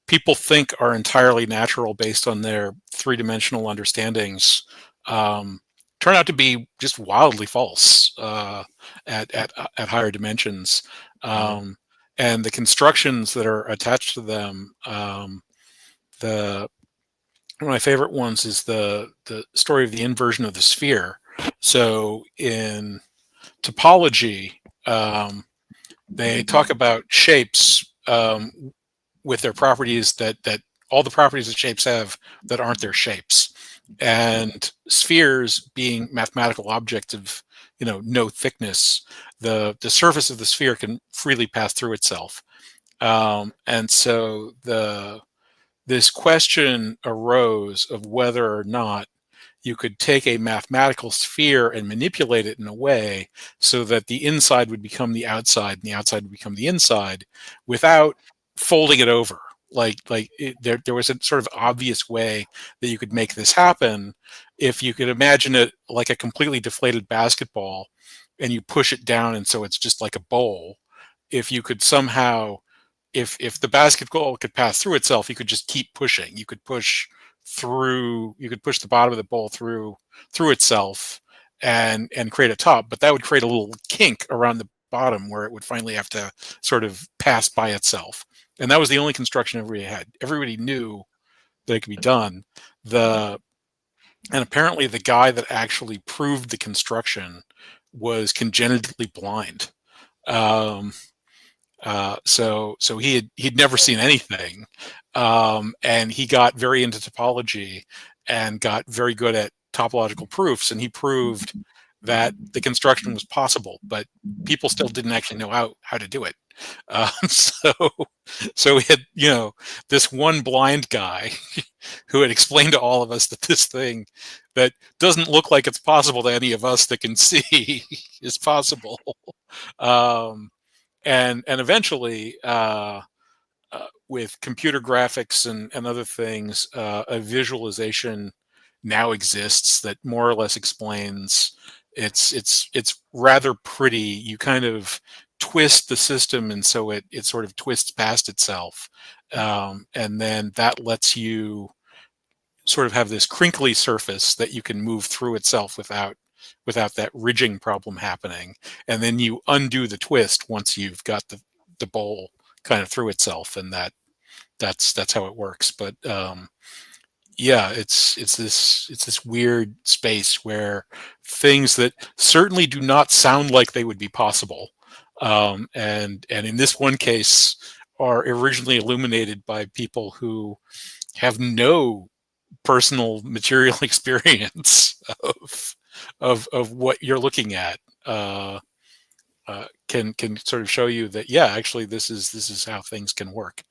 people think are entirely natural based on their three-dimensional understandings turn out to be just wildly false at higher dimensions. And the constructions that are attached to them, the one of my favorite ones is the story of the inversion of the sphere. So in topology, they talk about shapes with their properties that all the properties that shapes have that aren't their shapes, and spheres being mathematical objects of no thickness, the surface of the sphere can freely pass through itself, and so this question arose of whether or not you could take a mathematical sphere and manipulate it in a way so that the inside would become the outside and the outside would become the inside without folding it over. There was a sort of obvious way that you could make this happen if you could imagine it like a completely deflated basketball and you push it down and so it's just like a bowl. If you could somehow, if the basketball could pass through itself, you could just keep pushing. You could push the bottom of the bowl through itself and create a top, but that would create a little kink around the bottom where it would finally have to sort of pass by itself. And that was the only construction everybody had. Everybody knew that it could be done. And apparently the guy that actually proved the construction was congenitally blind. So he'd never seen anything, and he got very into topology and got very good at topological proofs, and he proved that the construction was possible, but people still didn't actually know how to do it. So we had this one blind guy who had explained to all of us that this thing that doesn't look like it's possible to any of us that can see is possible. And eventually, with computer graphics and other things, a visualization now exists that more or less explains. It's rather pretty. You kind of twist the system, and so it sort of twists past itself, and then that lets you sort of have this crinkly surface that you can move through itself without that ridging problem happening, and then you undo the twist once you've got the bowl kind of through itself, and that's how it works. But yeah, it's this weird space where things that certainly do not sound like they would be possible, and in this one case are originally illuminated by people who have no personal material experience of what you're looking at, can sort of show you that actually this is how things can work.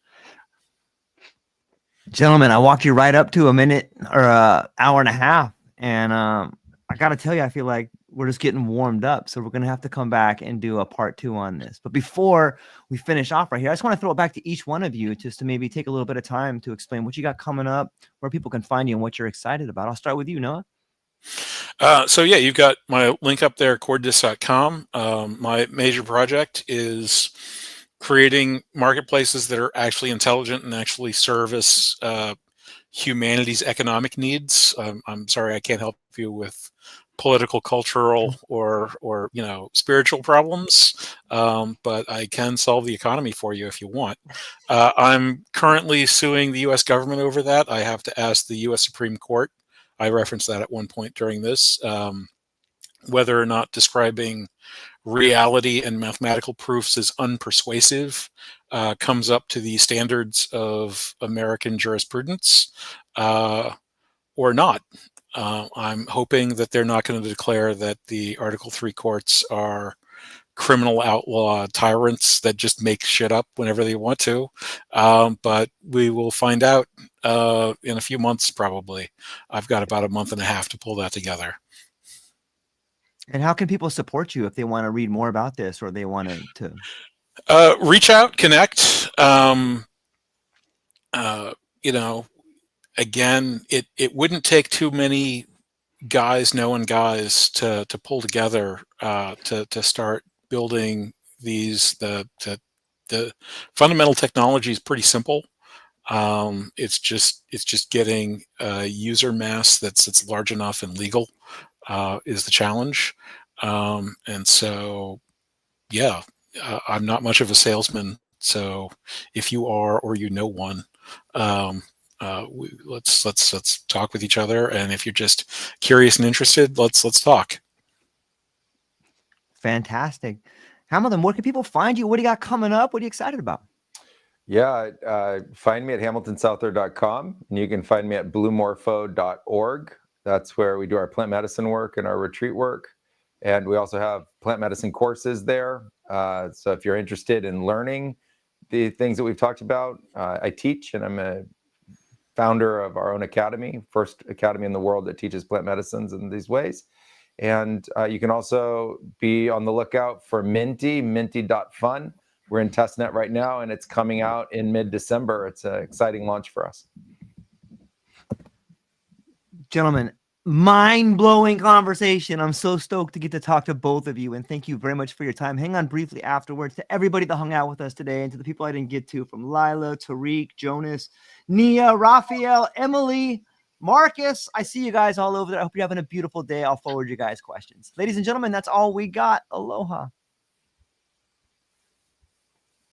Gentlemen, I walked you right up to a minute or an hour and a half, and I got to tell you, I feel like we're just getting warmed up, so we're gonna have to come back and do a part 2 on this. But before we finish off right here, I just want to throw it back to each one of you just to maybe take a little bit of time to explain what you got coming up, where people can find you, and what you're excited about. I'll start with you, Noah. So yeah, you've got my link up there, coordis.com. My major project is creating marketplaces that are actually intelligent and actually service humanity's economic needs. I'm sorry, I can't help you with political, cultural, or spiritual problems, but I can solve the economy for you if you want. I'm currently suing the U.S. government over that. I have to ask the U.S. Supreme Court. I referenced that at one point during this, whether or not describing reality and mathematical proofs as unpersuasive comes up to the standards of American jurisprudence, or not. I'm hoping that they're not going to declare that the Article 3 courts are criminal outlaw tyrants that just make shit up whenever they want to. But we will find out in a few months, probably. I've got about a month and a half to pull that together. And how can people support you if they want to read more about this or they want to? Reach out, connect. Again, it wouldn't take too many knowing guys to pull together to start building these. The fundamental technology is pretty simple. It's just getting a user mass that's large enough and legal is the challenge. And so, yeah, I'm not much of a salesman. So if you are, or you know one, let's talk with each other. And if you're just curious and interested, let's talk. Fantastic. Hamilton, where can people find you? What do you got coming up? What are you excited about? Yeah, find me at hamiltonsouthdare.com, and you can find me at bluemorpho.org. That's where we do our plant medicine work and our retreat work. And we also have plant medicine courses there. So if you're interested in learning the things that we've talked about, I teach, and I'm a founder of our own academy, first academy in the world that teaches plant medicines in these ways. And you can also be on the lookout for minty.fun. We're in testnet right now, and it's coming out in mid-December. It's an exciting launch for us. Gentlemen, mind-blowing conversation. I'm so stoked to get to talk to both of you, and thank you very much for your time. Hang on briefly afterwards to everybody that hung out with us today, and to the people I didn't get to, from Lila, Tariq, Jonas, Nia, Raphael, Emily, Marcus. I see you guys all over there. I hope you're having a beautiful day. I'll forward you guys questions. Ladies and gentlemen, that's all we got. Aloha.